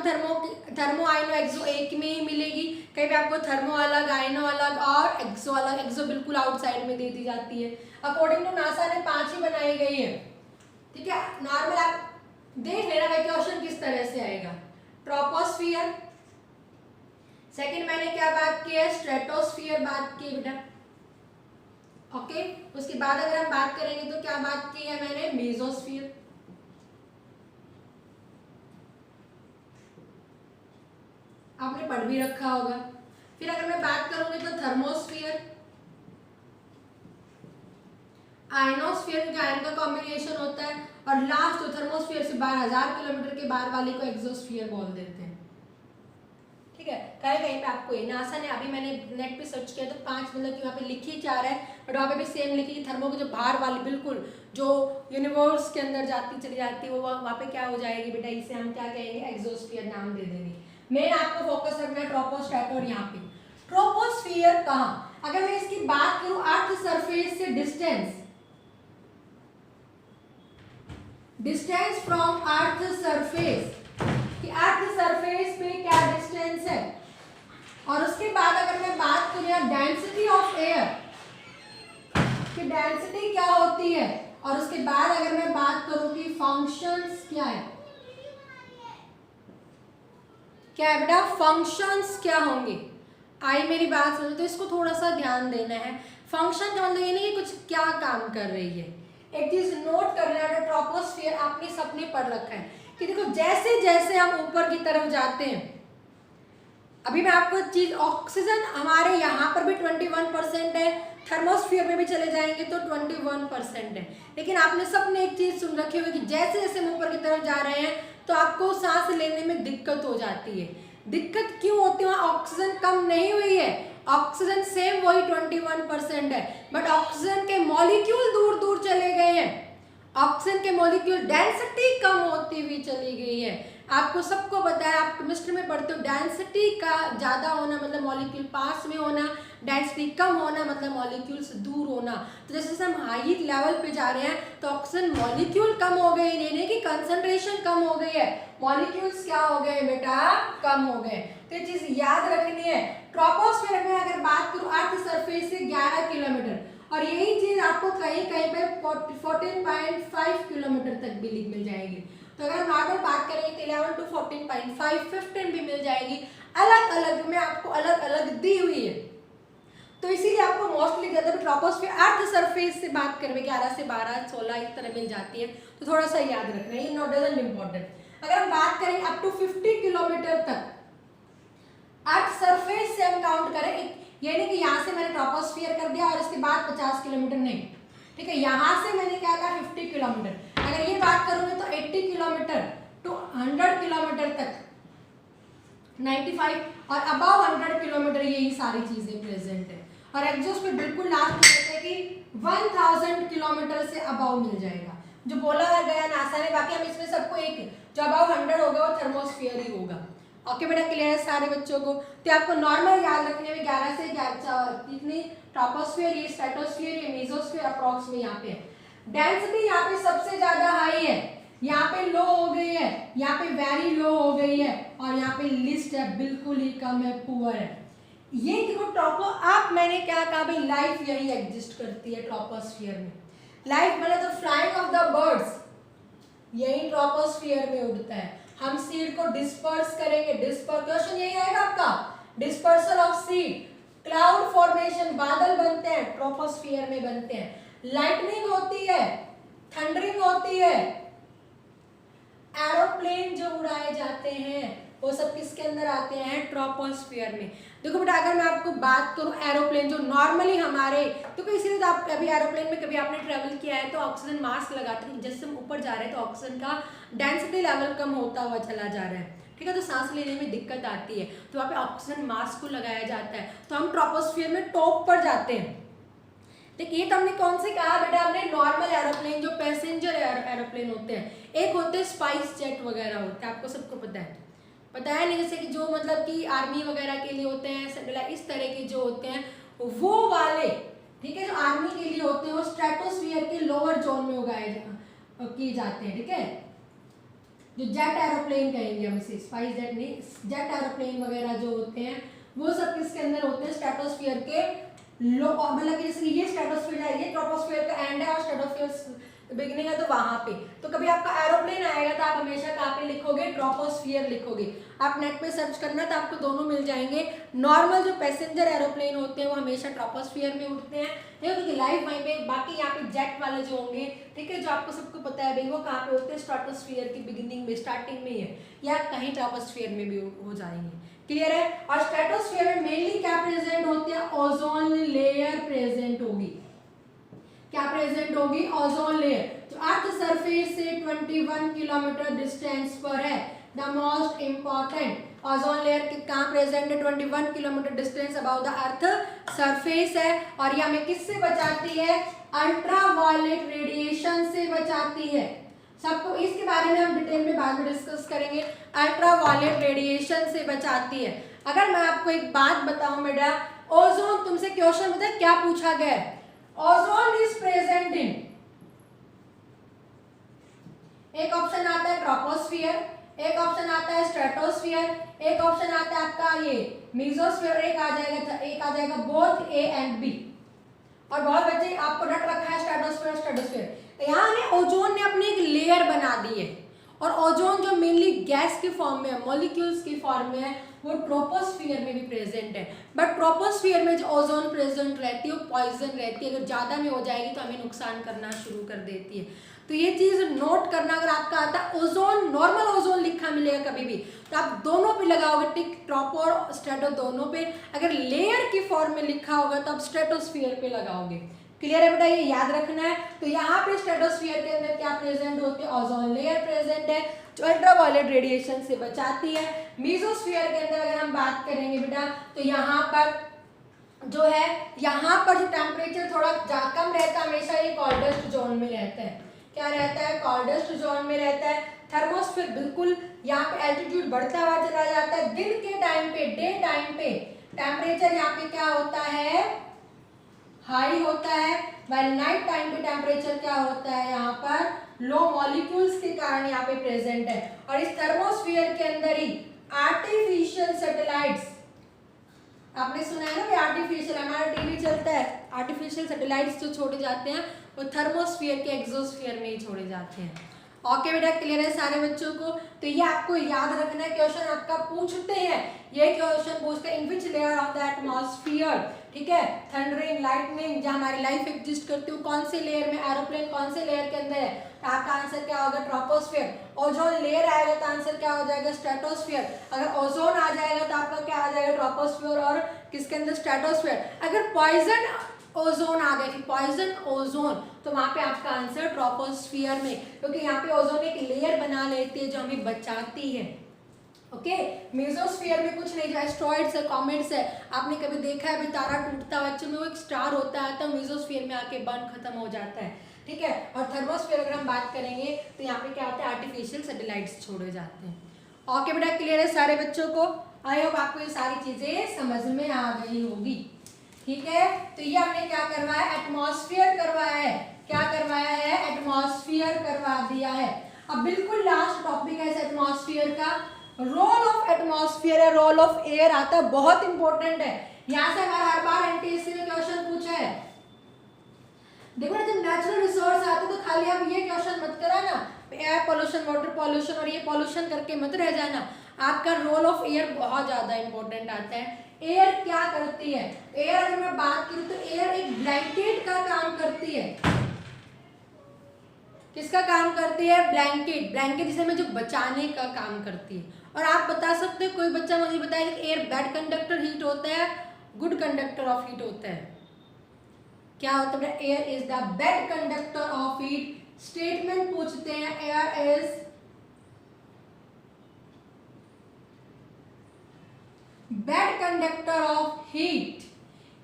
थर्मो आयनो एक्सो एक में ही मिलेगी, कहीं पे आपको थर्मो अलग, आयनो अलग और एक्सो अलग। एक्सो बिल्कुल आउटसाइड में दे दी जाती है। अकॉर्डिंग टू नासा ने 5 ही बनाई गई है, ठीक है। नॉर्मल आप देख लेना भाई क्वेश्चन किस तरह से आएगा। ट्रोपोस्फियर, सेकंड मैंने क्या बात की है, स्ट्रेटोस्फियर बात की बेटा, ओके। उसके बाद अगर हम बात करेंगे तो क्या बात की है मैंने, मेसोस्फियर, आपने पढ़ भी रखा होगा। फिर अगर मैं बात करूंगी तो थर्मोस्फियर, आयनोस्फियर क्योंकि आयन का कॉम्बिनेशन होता है, और लास्ट जो थर्मोस्फियर से 12,000 किलोमीटर के बाहर वाले को एक्सोस्फियर बोल देते हैं, ठीक है। कहीं कहीं पे आपको नासा ने, अभी मैंने नेट पे सर्च किया तो 5 मतलब कि वहाँ पे लिखी जा रहा है, बट वहाँ पे भी सेम लिखी थर्मो की जो बाहर वाली बिल्कुल जो यूनिवर्स के अंदर जाती चली जाती है वो वहाँ पे क्या हो जाएगी बेटा, इसे हम क्या कहेंगे, एक्सोस्फियर नाम दे देंगे। मेन आपको फोकस रखना है ट्रोपोस्ट्रेटो, और यहाँ पे ट्रोपोस्फियर कहाँ, अगर मैं इसकी बात करूं अर्थ सरफेस से डिस्टेंस फ्रॉम अर्थ सरफेस, कि अर्थ सरफेस पे क्या डिस्टेंस है, और उसके बाद अगर मैं बात करूं डेंसिटी ऑफ एयर कि डेंसिटी क्या होती है, और उसके बाद अगर मैं बात करूं कि फंक्शंस क्या है, क्या है बेटा, फंक्शंस क्या होंगे। आई मेरी बात सुनो तो इसको थोड़ा सा ध्यान देना है। फंक्शन का मतलब ये नहीं कि कुछ क्या काम कर रही है, एक चीज नोट कर लेना है, ट्रोपोस्फियर आपने सबने पढ़ रखा है कि देखो जैसे जैसे हम ऊपर की तरफ जाते हैं, अभी मैं आपको चीज, ऑक्सीजन हमारे यहाँ पर भी 21% है, थर्मोस्फियर में भी चले जाएंगे तो 21% है, लेकिन आपने सबने एक चीज सुन रखी होगी कि जैसे जैसे हम ऊपर की तरफ जा रहे हैं तो आपको सांस लेने में दिक्कत हो जाती है। दिक्कत क्यों होती है, ऑक्सीजन कम नहीं हुई है, ऑक्सीजन सेम वही 21% है, बट ऑक्सीजन के मॉलिक्यूल दूर दूर चले गए हैं, ऑक्सीजन के मॉलिक्यूल डेंसिटी कम होती हुई चली गई है। आपको सबको बताया, आप केमिस्ट्री में पढ़ते हो, डेंसिटी का ज़्यादा होना मतलब मॉलिक्यूल पास में होना, डेंसिटी कम होना मतलब मॉलिक्यूल से दूर होना। तो जैसे जैसे हम हाई लेवल पे जा रहे हैं तो ऑक्सीजन मॉलिक्यूल कम हो गए, यानी कि कंसंट्रेशन कम हो गई है, मॉलिक्यूल्स क्या हो गए बेटा, कम हो गए। तो ये चीज़ याद रखनी है। ट्रोपोस्फीयर में अगर बात करूँ अर्थ सरफेस से 11 किलोमीटर, और यही चीज़ आपको कहीं कहीं पे 14.5 किलोमीटर तक भी मिल जाएगी। तो अगर हम नॉर्मल बात करेंगे तो 11 to 14.5, 15 भी मिल जाएगी, अलग अलग में आपको अलग अलग दी हुई है। तो इसीलिए आपको मोस्टली ज़्यादा ट्रोपोस्फियर अर्थ सरफेस से बात करें 11 से 12, 16 इस तरह मिल जाती है, तो थोड़ा सा याद रखना है, ये नॉट डजंट इम्पोर्टेंट। अगर हम बात करें अप टू 50 किलोमीटर तक अर्थ सरफेस से हम काउंट करें, ये नहीं कि यहाँ से मैंने ट्रोपोस्फियर कर दिया और इसके बाद 50 किलोमीटर, नहीं, ठीक है। यहाँ से मैंने क्या कहा 50 किलोमीटर, अगर ये बात करूँगी तो 80 किलोमीटर टू 100 किलोमीटर तक, 95 और अबव 100 किलोमीटर, यही सारी चीज़ें प्रेजेंट है। और एग्जॉस्ट पे बिल्कुल लास्ट में कहते हैं कि 1000 किलोमीटर से अबव मिल जाएगा, जो बोला गया नासा ने। बाकी हम इसमें सबको एक जो अबव 100 होगा वो थर्मोस्फीयर ही होगा। ओके बेटा, क्लियर है सारे बच्चों को। तो आपको नॉर्मल याद रखने में 11 से कितनी ट्रोपोस्फियर, ये स्ट्रेटोस्फियर, ये मेसोस्फियर अप्रॉक्स में यहाँ पे है। डेंसिटी यहाँ पे सबसे ज्यादा हाई है, यहाँ पे लो हो गई है, यहाँ पे वेरी लो हो गई है, और यहाँ पे लिस्ट है बिल्कुल ही कम है, पुअर है। ये देखो ट्रोपो, आप मैंने क्या कहा भाई, लाइफ यही एग्जिस्ट करती है ट्रोपोस्फियर में। लाइफ मतलब तो फ्लाइंग ऑफ द बर्ड्स यही ट्रोपोस्फियर में उड़ता है। हम सीड को डिस्पर्स करेंगे, क्वेश्चन यही आएगा आपका, dispersal of seed, cloud formation, बादल बनते हैं ट्रोपोस्फियर में बनते हैं, लाइटनिंग होती है, थंडरिंग होती है, एरोप्लेन जो उड़ाए जाते हैं वो सब किसके अंदर आते हैं, ट्रोपोस्फियर में। देखो बेटा, अगर मैं आपको बात करूं एरोप्लेन जो नॉर्मली हमारे, तो इसीलिए तो आप अभी एरोप्लेन में कभी आपने ट्रेवल किया है तो ऑक्सीजन मास्क लगाते हैं, जैसे हम ऊपर जा रहे हैं तो ऑक्सीजन का डेंसिटी लेवल कम होता हुआ चला जा रहा है, ठीक है, तो सांस लेने में दिक्कत आती है, तो वहाँ पे ऑक्सीजन मास्क को लगाया जाता है, तो हम ट्रोपोस्फियर में टॉप पर जाते हैं। देखिए, ये तो हमने कौन से कहा बेटा, हमने नॉर्मल एरोप्लेन जो पैसेंजर एरोप्लेन होते हैं, एक होते हैं स्पाइस जेट वगैरह होते हैं, आपको सबको पता है नहीं, जैसे कि जो मतलब कि आर्मी वगैरह के लिए होते हैं, इस तरह के जो होते हैं वो वाले, ठीक है, जो आर्मी के लिए होते हैं वो स्ट्रेटोस्फियर के लोअर जोन में उगाए किए जाते हैं, ठीक है। जो जेट एरोप्लेन कहेंगे हम इसे, स्पाइस जेट नहीं, जेट एरोप्लेन वगैरह जो होते हैं वो सब किसके अंदर होते हैं, स्ट्रेटोस्फीयर के लो, मतलब जैसे ये स्ट्रेटोस्फीयर है, ये ट्रोपोस्फीयर का एंड है और स्ट्रेटोस्फीयर बिगनिंग है, तो वहां पे तो कभी आपका एरोप्लेन आएगा तो आप हमेशा कहाँ पे लिखोगे, ट्रोपोस्फीयर लिखोगे। आप नेट पे सर्च करना तो आपको दोनों मिल जाएंगे। नॉर्मल जो पैसेंजर एरोप्लेन होते हैं वो हमेशा ट्रोपोस्फीयर में उड़ते हैं, क्योंकि लाइव वहीं पे, बाकी यहाँ पे जेट वाले जो होंगे, ठीक है, जो आपको सबको पता है भाई वो कहाँ पे होते हैं, स्ट्रेटोस्फीयर की बिगिनिंग में, स्टार्टिंग में ही है, या कहीं ट्रोपोस्फीयर में भी हो जाएंगे। क्लियर है। और स्ट्रेटोस्फीयर में मेनली क्या प्रेजेंट होती है, ओजोन लेयर प्रेजेंट होगी। क्या प्रेजेंट होगी, ओजोन लेयर, जो अर्थ सरफेस से 21 किलोमीटर डिस्टेंस पर है। The most important ozone layer कहाँ प्रेजेंट है, 21 kilometre distance about the earth surface है। और ये हमें किससे बचाती है, अल्ट्रावायलेट रेडिएशन से बचाती है। सबको इसके बारे में हम डिटेल में बाद में डिस्कस करेंगे। अल्ट्रावायलेट रेडिएशन से बचाती है। अगर मैं आपको एक बात बताऊं बेटा, ओजोन, तुमसे क्वेश्चन पता है क्या पूछा गया है, ओजोन इज प्रेजेंट इन, एक ऑप्शन आता है ट्रोपोस्फियर, एक ऑप्शन आता है स्ट्रेटोस्फियर, एक ऑप्शन आता है आपका ये मेसोस्फियर, एक आ जाएगा बोथ ए एंड बी। और बहुत बच्चे आपको रट रखा है स्ट्रेटोस्फियर स्ट्रेटोस्फियर। यहाँ ने ओजोन ने अपनी एक लेयर बना दी है, और ओजोन जो मेनली गैस के फॉर्म में है, मॉलिक्यूल्स की फॉर्म में है, वो ट्रोपोस्फियर में भी प्रेजेंट है। बट ट्रोपोस्फियर में जो ओजोन प्रेजेंट रहती है वो पॉइजन रहती है, अगर ज़्यादा में हो जाएगी तो हमें नुकसान करना शुरू कर देती है। तो ये चीज़ नोट करना, अगर आपका आता है ओजोन, नॉर्मल ओजोन लिखा मिलेगा कभी भी तो आप दोनों पे लगाओगे टिक, ट्रोपो और स्ट्रेटो दोनों पे। अगर लेयर की फॉर्म में लिखा होगा तो आप स्ट्रेटोस्फियर पे लगाओगे। क्लियर है बेटा, ये याद रखना है। तो यहाँ पे स्ट्रेटोस्फियर के अंदर क्या प्रेजेंट होती है, ओजोन लेयर प्रेजेंट है जो अल्ट्रावायलेट रेडिएशन से बचाती है। मेसोस्फीयर के अंदर अगर हम बात करेंगे बेटा, तो यहाँ पर जो है, यहाँ पर जो टेम्परेचर थोड़ा कम रहता है हमेशा, ये कॉल्डेस्ट जोन में रहता है। क्या रहता है, कॉल्डेस्ट जोन में रहता है। थर्मोस्फीयर बिल्कुल यहाँ पे एल्टीट्यूड बढ़ता हुआ चला जाता है। दिन के टाइम पे, डे टाइम पे टेम्परेचर यहाँ पे क्या होता है, हाई होता है। वह नाइट टाइम पे टेम्परेचर क्या होता है, यहाँ पर लो, मॉलिक्यूल्स के कारण यहाँ पे प्रेजेंट है। और इस थर्मोस्फीयर के अंदर ही आर्टिफिशियल सैटेलाइट्स, आपने सुना है ना कि आर्टिफिशियल, हमारा टीवी चलता है, आर्टिफिशियल सैटेलाइट्स जो छोड़े जाते हैं वो थर्मोस्फीयर के एक्सोस्फीयर में ही छोड़े जाते हैं। ओके बेटा, क्लियर है सारे बच्चों को। तो ये आपको याद रखना है, क्वेश्चन आपका पूछते हैं, ये क्वेश्चन पूछते हैं in which layer of the atmosphere, ठीक है, थंडरिंग, लाइटनिंग, जहाँ हमारी लाइफ एग्जिस्ट करती है कौन से लेयर में, एरोप्लेन कौन से लेयर के अंदर है, तो आपका आंसर क्या होगा, ट्रोपोस्फियर। ओजोन लेयर आएगा तो आंसर क्या हो जाएगा, स्ट्रेटोस्फियर। अगर ओजोन आ जाएगा तो आपका क्या आ जाएगा, ट्रोपोस्फियर, और किसके अंदर, स्ट्रेटोस्फियर। अगर पॉइजन ओजोन आ गया, पॉइजन ओजोन, तो वहां पे आपका आंसर ट्रोपोस्फियर में, क्योंकि यहाँ पे ओजोन एक लेयर बना लेती है जो हमें बचाती है। ओके, मेसोस्फीयर में कुछ नहीं, जो एस्ट्रॉइड्स है, कॉमेट्स है, आपने कभी देखा है अभी तारा टूटता है, एक्चुअली वो एक स्टार होता है, तो मेसोस्फीयर में आके बर्न खत्म हो जाता है, ठीक है। और थर्मोस्फीयर अगर हम बात करेंगे तो यहाँ पे क्या होता है, आर्टिफिशियल सैटेलाइट्स छोड़े जाते हैं। ओके बेटा, क्लियर है सारे बच्चों को। आई होप आपको ये सारी चीजें समझ में आ गई होगी, ठीक है। तो ये हमने क्या करवाया, एटमॉस्फेयर करवाया है, क्या करवाया है, एटमॉस्फेयर करवा दिया है। अब बिल्कुल लास्ट टॉपिक है एटमॉस्फेयर का, रोल ऑफ एटमॉस्फेयर है, रोल ऑफ एयर आता है, बहुत इंपॉर्टेंट है। यहां से हमारा हर बार एनटीएससी में क्वेश्चन पूछा है। देखो ना, जब नेचुरल रिसोर्स आते तो खाली आप ये क्वेश्चन मत करा ना, एयर पोल्यूशन, वाटर पोल्यूशन और ये पोल्यूशन करके मत रह जाना। आपका रोल ऑफ एयर बहुत ज्यादा इंपॉर्टेंट आता है। एयर क्या करती है, एयर अगर मैं बात करूं तो एयर एक ब्लैंकेट का काम करती है। किसका काम करती है, ब्लैंकेट, ब्लैंकेट जिसे हमें जो बचाने का काम करती है। और आप बता सकते हो, कोई बच्चा मुझे बताए कि एयर बैड कंडक्टर हीट होता है, गुड कंडक्टर ऑफ हीट होता है, क्या होता है, air is the bad conductor of heat. Statement पूछते हैं, air is bad conductor of heat,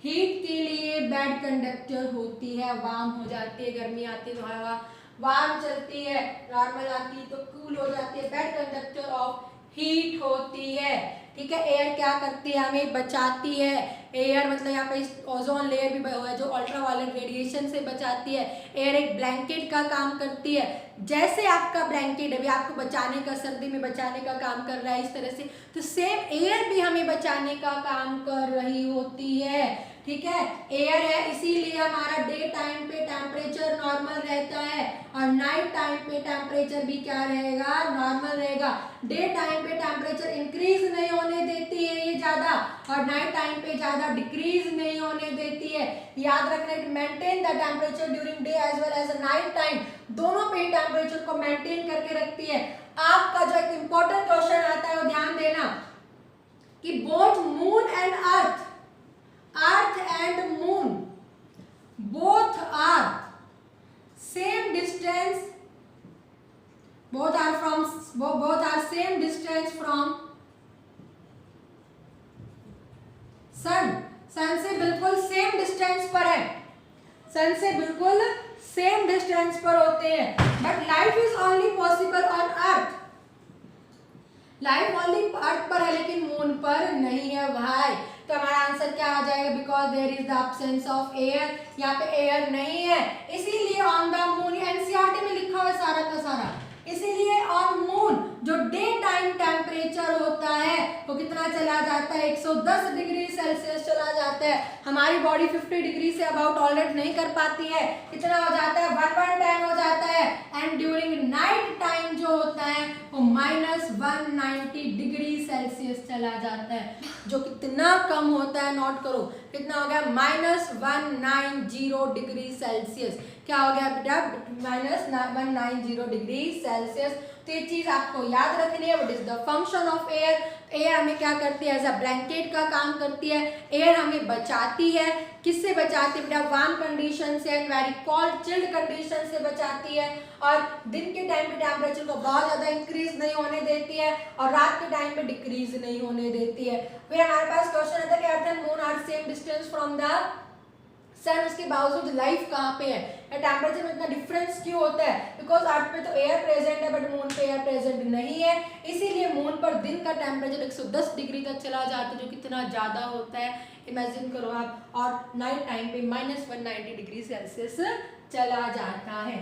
heat के लिए बैड कंडक्टर होती है, वार्म हो जाती है, गर्मी आती है तो हवा वार्म चलती है, नॉर्मल आती है तो कूल हो जाती है, बैड कंडक्टर ऑफ हीट होती है। ठीक है। एयर क्या करती है, हमें बचाती है। एयर मतलब यहाँ पे ओजोन लेयर भी है जो अल्ट्रावायलेट रेडिएशन से बचाती है। एयर एक ब्लैंकेट का काम करती है, जैसे आपका ब्लैंकेट अभी आपको बचाने का, सर्दी में बचाने का काम कर रहा है इस तरह से, तो सेम एयर भी हमें बचाने का काम कर रही होती है, ठीक है। एयर है इसीलिए हमारा डे टाइम पे टेम्परेचर नॉर्मल रहता है और नाइट टाइम पे टेम्परेचर भी क्या रहेगा, नॉर्मल रहेगा। डे टाइम पे टेम्परेचर इंक्रीज नहीं होने देती है ये ज्यादा, और नाइट टाइम पे ज्यादा डिक्रीज नहीं होने देती है। याद रखना, it maintain the temperature during day as well as night time, दोनों पे टेम्परेचर को मेंटेन करके रखती है। आपका जो एक इंपॉर्टेंट क्वेश्चन आता है वो ध्यान देना कि both moon and earth and moon both are same distance, both are same distance from sun से बिल्कुल सेम डिस्टेंस पर है, सन से बिल्कुल सेम डिस्टेंस पर होते हैं। But life is only possible on earth, life only earth पर है लेकिन मून पर नहीं है भाई। तो हमारा आंसर क्या आ जाएगा, because there is the absence of air, यहाँ पे एयर नहीं है, इसीलिए ऑन द मून, एनसीईआरटी में लिखा हुआ है सारा का सारा, इसीलिए ऑन मून जो डे टाइम टेम्परेचर होता है वो कितना चला जाता है, 110 डिग्री सेल्सियस चला जाता है। हमारी body 50 degree say about tolerate नहीं कर पाती है, कितना हो जाता है, 110 हो जाता है। एंड ड्यूरिंग नाइट टाइम जो होता है वो -190 डिग्री सेल्सियस चला जाता है, जो कितना कम होता है, नोट करो कितना हो गया, -190 डिग्री सेल्सियस। क्या हो गया बेटा, -190 डिग्री सेल्सियस। तो ये चीज आपको याद रखनी है। What is the function of air, air हमें क्या करती है, एज अ ब्लैंकेट का काम करती है। एयर हमें बचाती है, किससे बचाती है बेटा, वार्म कंडीशन से, वेरी कोल्ड चिल्ड कंडीशन से बचाती है, और दिन के टाइम पे टेम्परेचर को बहुत ज्यादा इंक्रीज नहीं होने देती है और रात के टाइम पे डिक्रीज नहीं होने देती है। फिर हमारे पास क्वेश्चन आता है कि earth and moon are same distance from the sun, उसके बावजूद लाइफ कहाँ पे है, टेम्परेचर में इतना डिफरेंस क्यों होता है, बिकॉज अर्थ पे तो एयर प्रेजेंट है बट मून पे एयर प्रेजेंट नहीं है, इसीलिए मून पर दिन का टेम्परेचर 110 डिग्री तक चला जाता है, जो कितना ज्यादा होता है, इमेजिन करो आप, और नाइट टाइम पे -190 डिग्री सेल्सियस चला जाता है।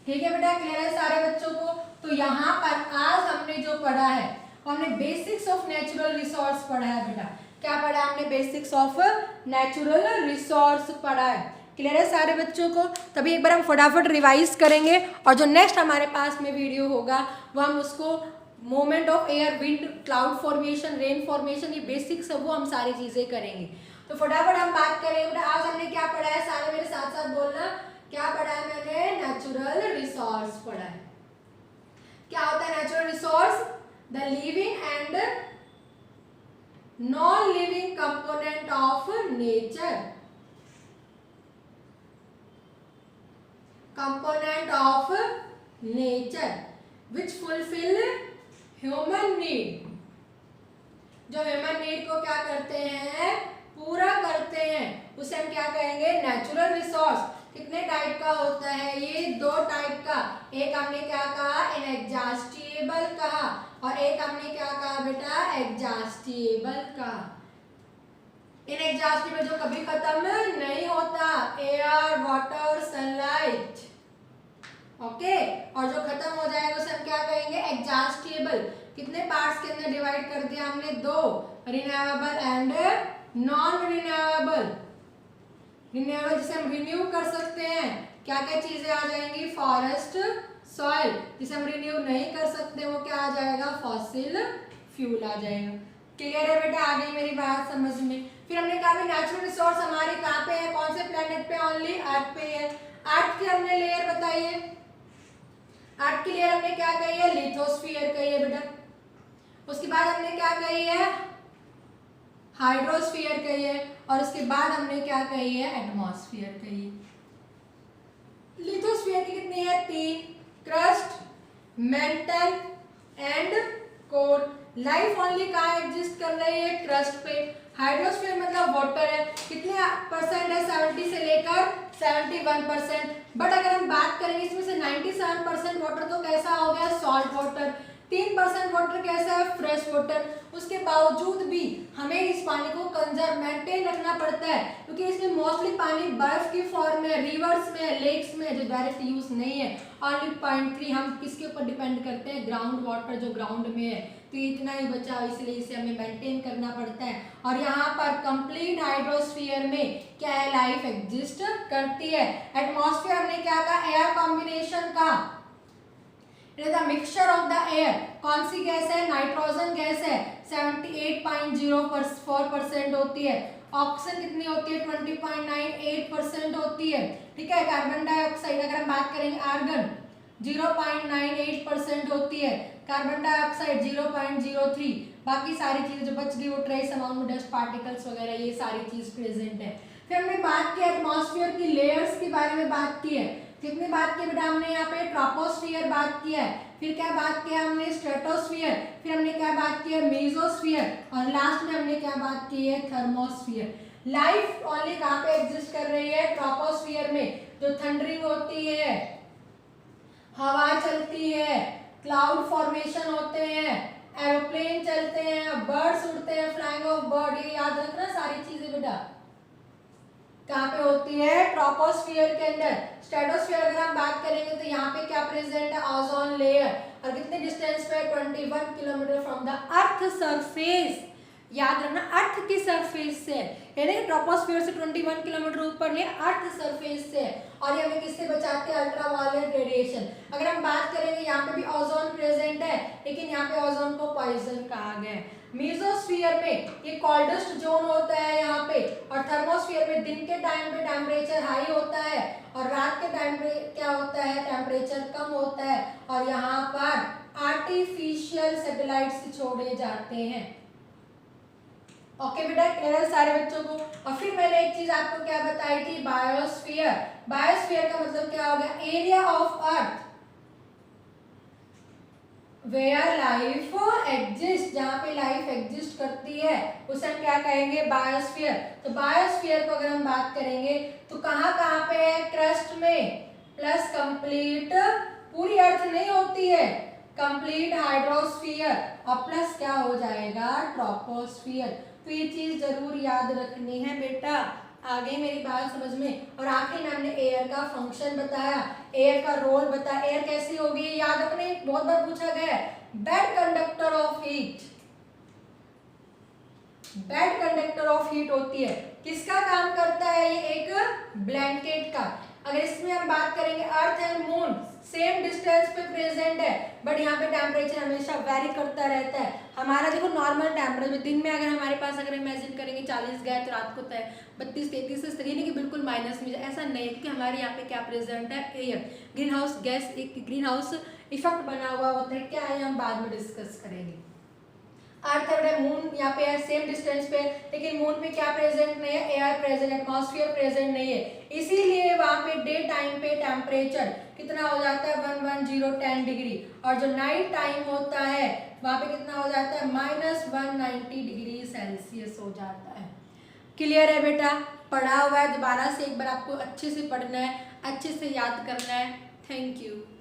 ठीक है बेटा, क्लियर है सारे बच्चों को। तो यहाँ पर आज हमने जो पढ़ा है, हमने बेसिक्स ऑफ नेचुरल रिसोर्स पढ़ा है बेटा। क्या पढ़ा हमने, बेसिक्स ऑफ नेचुरल रिसोर्स पढ़ा है। क्लियर है सारे बच्चों को। तभी एक बार हम फटाफट रिवाइज करेंगे, और जो नेक्स्ट हमारे पास में वीडियो होगा वो हम उसको movement of air, wind, cloud formation, rain formation, ये बेसिक्स है वो हम सारी चीजें करेंगे। तो फटाफट हम बात करेंगे बेटा, आज हमने क्या पढ़ा है, सारे मेरे साथ साथ बोलना, क्या पढ़ा है मैंने, नेचुरल रिसोर्स पढ़ा है। क्या होता है natural resource, the living and non-living component of nature, component of nature which fulfill human need, जो ह्यूमन नीड को क्या करते हैं, पूरा करते हैं, उसे हम क्या कहेंगे, नेचुरल रिसोर्स। कितने टाइप का होता है ये, 2 टाइप का, एक हमने क्या कहा, इनएग्जॉस्टिबल कहा, और एक हमने क्या कहा बेटा, एग्जॉस्टिबल कहा। इनएग्जॉस्टिबल जो कभी खत्म नहीं होता, एयर, वाटर, सनलाइट, ओके, और जो खत्म हो जाएगा उसे हम क्या कहेंगे, एग्जॉस्टिबल। कितने पार्ट्स के अंदर डिवाइड कर दिया हमने, 2, renewable and non renewable. Renewable जिसे हम रिन्यू कर सकते हैं, क्या क्या चीजें आ जाएंगी, फॉरेस्ट, सॉइल। जिसे हम रिन्यू नहीं कर सकते वो क्या आ जाएगा, फॉसिल फ्यूल आ जाएगा। क्लियर है बेटा, आ गई मेरी बात समझ में। फिर हमने कहा भी नेचुरल रिसोर्स हमारे कहाँ पे है, कौन से प्लेनेट पे, ओनली अर्थ पे है। अर्थ की हमने लेयर बताई है, अर्थ की लेयर हमने क्या कही है, लिथोस्फीयर कही है बेटा। उसके बाद हमने क्या कही है, हाइड्रोस्फीयर कही है, और उसके बाद हमने क्या कही है, एटमॉस्फेयर कही है। लिथोस्फीयर की कितनी है, 3, crust, mental and core. Life only कहाँ एग्जिस्ट कर रही है, क्रस्ट पे। हाइड्रोस्फीयर मतलब वाटर है, कितने % है, 70 से लेकर 71%। बट अगर हम बात करेंगे इसमें से 97% वाटर तो कैसा हो गया, सॉल्ट वाटर। 3% वाटर कैसा है, फ्रेश वाटर। उसके बावजूद भी हमें इस पानी को कंजर्व मेंटेन रखना पड़ता है, क्योंकि इसमें मोस्टली पानी बर्फ की फॉर्म में, रिवर्स में, लेक्स में, जो डायरेक्ट यूज नहीं है। ओनली 0.3 हम किसके ऊपर डिपेंड करते हैं, ग्राउंड वाटर जो ग्राउंड में है, तो इतना ही बचा, इसलिए इसे हमें मेंटेन करना पड़ता है। और यहाँ पर कंप्लीट हाइड्रोस्फीयर में क्या है, लाइफ एग्जिस्ट करती है। एटमॉस्फेयर हमने क्या कहा, एयर कॉम्बिनेशन का, मिक्सचर ऑफ द एयर। कौन सी गैस है, नाइट्रोजन गैस है, 78.04% होती है। ऑक्सीजन कितनी होती है, 20.98% होती है। ठीक है, कार्बन डाइऑक्साइड अगर हम बात करेंगे, आर्गन 0.98% होती है, कार्बन डाइऑक्साइड 0.03। बाकी सारी चीजें जो बच गई वो ट्रेस अमाउंट में डस्ट पार्टिकल्स वगैरह, ये सारी चीज प्रेजेंट है। फिर हमने बात की एटमॉस्फेयर की लेयर्स के बारे में बात की है। कितनी बात की बेटा हमने यहाँ पे, ट्रोपोस्फियर बात किया है। फिर क्या बात किया हमने, स्ट्रेटोस्फियर। फिर हमने क्या बात की है, मेसोस्फियर। और लास्ट में हमने क्या बात की है, थर्मोस्फियर। लाइफ ओनली कहाँ पे एग्जिस्ट कर रही है, ट्रोपोस्फियर में, जो थंडरिंग होती है, हवा चलती है, क्लाउड फॉर्मेशन होते हैं, एरोप्लेन चलते हैं, बर्ड्स उड़ते हैं, फ्लाइंग ऑफ बर्ड, ये याद रखना सारी चीजें बेटा कहाँ पे होती है, ट्रोपोस्फियर के अंदर। स्ट्रेटोस्फियर अगर हम बात करेंगे तो यहाँ पे क्या प्रेजेंट है, ओजोन लेयर। और कितने डिस्टेंस पे, 21 kilometre from the earth surface. याद रखना, अर्थ की सरफेस से, यानी ट्रोपोस्फियर से 21 किलोमीटर ऊपर नहीं, अर्थ सरफेस से। और ये हमें किससे बचाते हैं, अल्ट्रावायलेट रेडिएशन। अगर हम बात करेंगे, यहाँ पे भी ओजोन प्रेजेंट है, लेकिन यहाँ पे ओजोन को पॉइजन कहा गया है। मेसोस्फियर में ये कोल्डेस्ट जोन होता है यहाँ पे। और थर्मोस्फियर में दिन के टाइम पे टेम्परेचर हाई होता है, और रात के टाइम पे क्या होता है, टेम्परेचर कम होता है। और यहाँ पर आर्टिफिशियल सैटेलाइट्स छोड़े जाते हैं। ओके बेटा, क्लियर है सारे बच्चों को। और फिर मैंने एक चीज आपको क्या बताई थी, बायोस्फीयर। बायोस्फीयर का मतलब क्या हो गया, area of earth where life exist, जहाँ पे लाइफ एग्जिस्ट करती है उसे हम क्या कहेंगे, बायोस्फीयर। तो बायोस्फीयर को अगर हम बात करेंगे तो कहाँ कहाँ पे है, क्रस्ट में, प्लस कंप्लीट, पूरी अर्थ नहीं होती है, कंप्लीट हाइड्रोस्फीयर, और प्लस क्या हो जाएगा, ट्रोपोस्फियर। तो ये चीज जरूर याद रखनी है बेटा, आगे मेरी बात समझ में। और आखिर में हमने एयर का फंक्शन बताया, एयर का रोल बताया, एयर कैसी होगी, याद अपने बहुत बार पूछा गया है, bad conductor of heat. Bad conductor of heat होती है, किसका काम करता है, ये एक ब्लैंकेट का। अगर इसमें हम बात करेंगे, अर्थ एंड मून सेम डिस्टेंस पे प्रेजेंट है, बट यहाँ पे टेम्परेचर हमेशा वेरी करता रहता है। हमारा देखो नॉर्मल टेम्परेचर दिन में अगर हमारे पास अगर इमेजिन करेंगे 40 गए तो रात को होता है 32-33 से, यानी कि बिल्कुल माइनस में, ऐसा नहीं है, क्योंकि हमारे यहाँ पे क्या प्रेजेंट है, एयर। ग्रीन हाउस गैस एक ग्रीन हाउस इफेक्ट बना हुआ होता है, क्या है हम बाद में डिस्कस करेंगे। अर्थ और मून यहाँ पे है सेम डिस्टेंस पे, लेकिन मून पे क्या प्रेजेंट नहीं है, एयर प्रेजेंट, एटमॉस्फेयर प्रेजेंट नहीं है, इसीलिए वहाँ पे डे टाइम पे टेम्परेचर कितना हो जाता है, 110 डिग्री। और जो नाइट टाइम होता है वहाँ पे कितना हो जाता है, -190 डिग्री सेल्सियस हो जाता है। क्लियर है बेटा, पढ़ा हुआ है, दोबारा से एक बार आपको अच्छे से पढ़ना है, अच्छे से याद करना है। Thank you.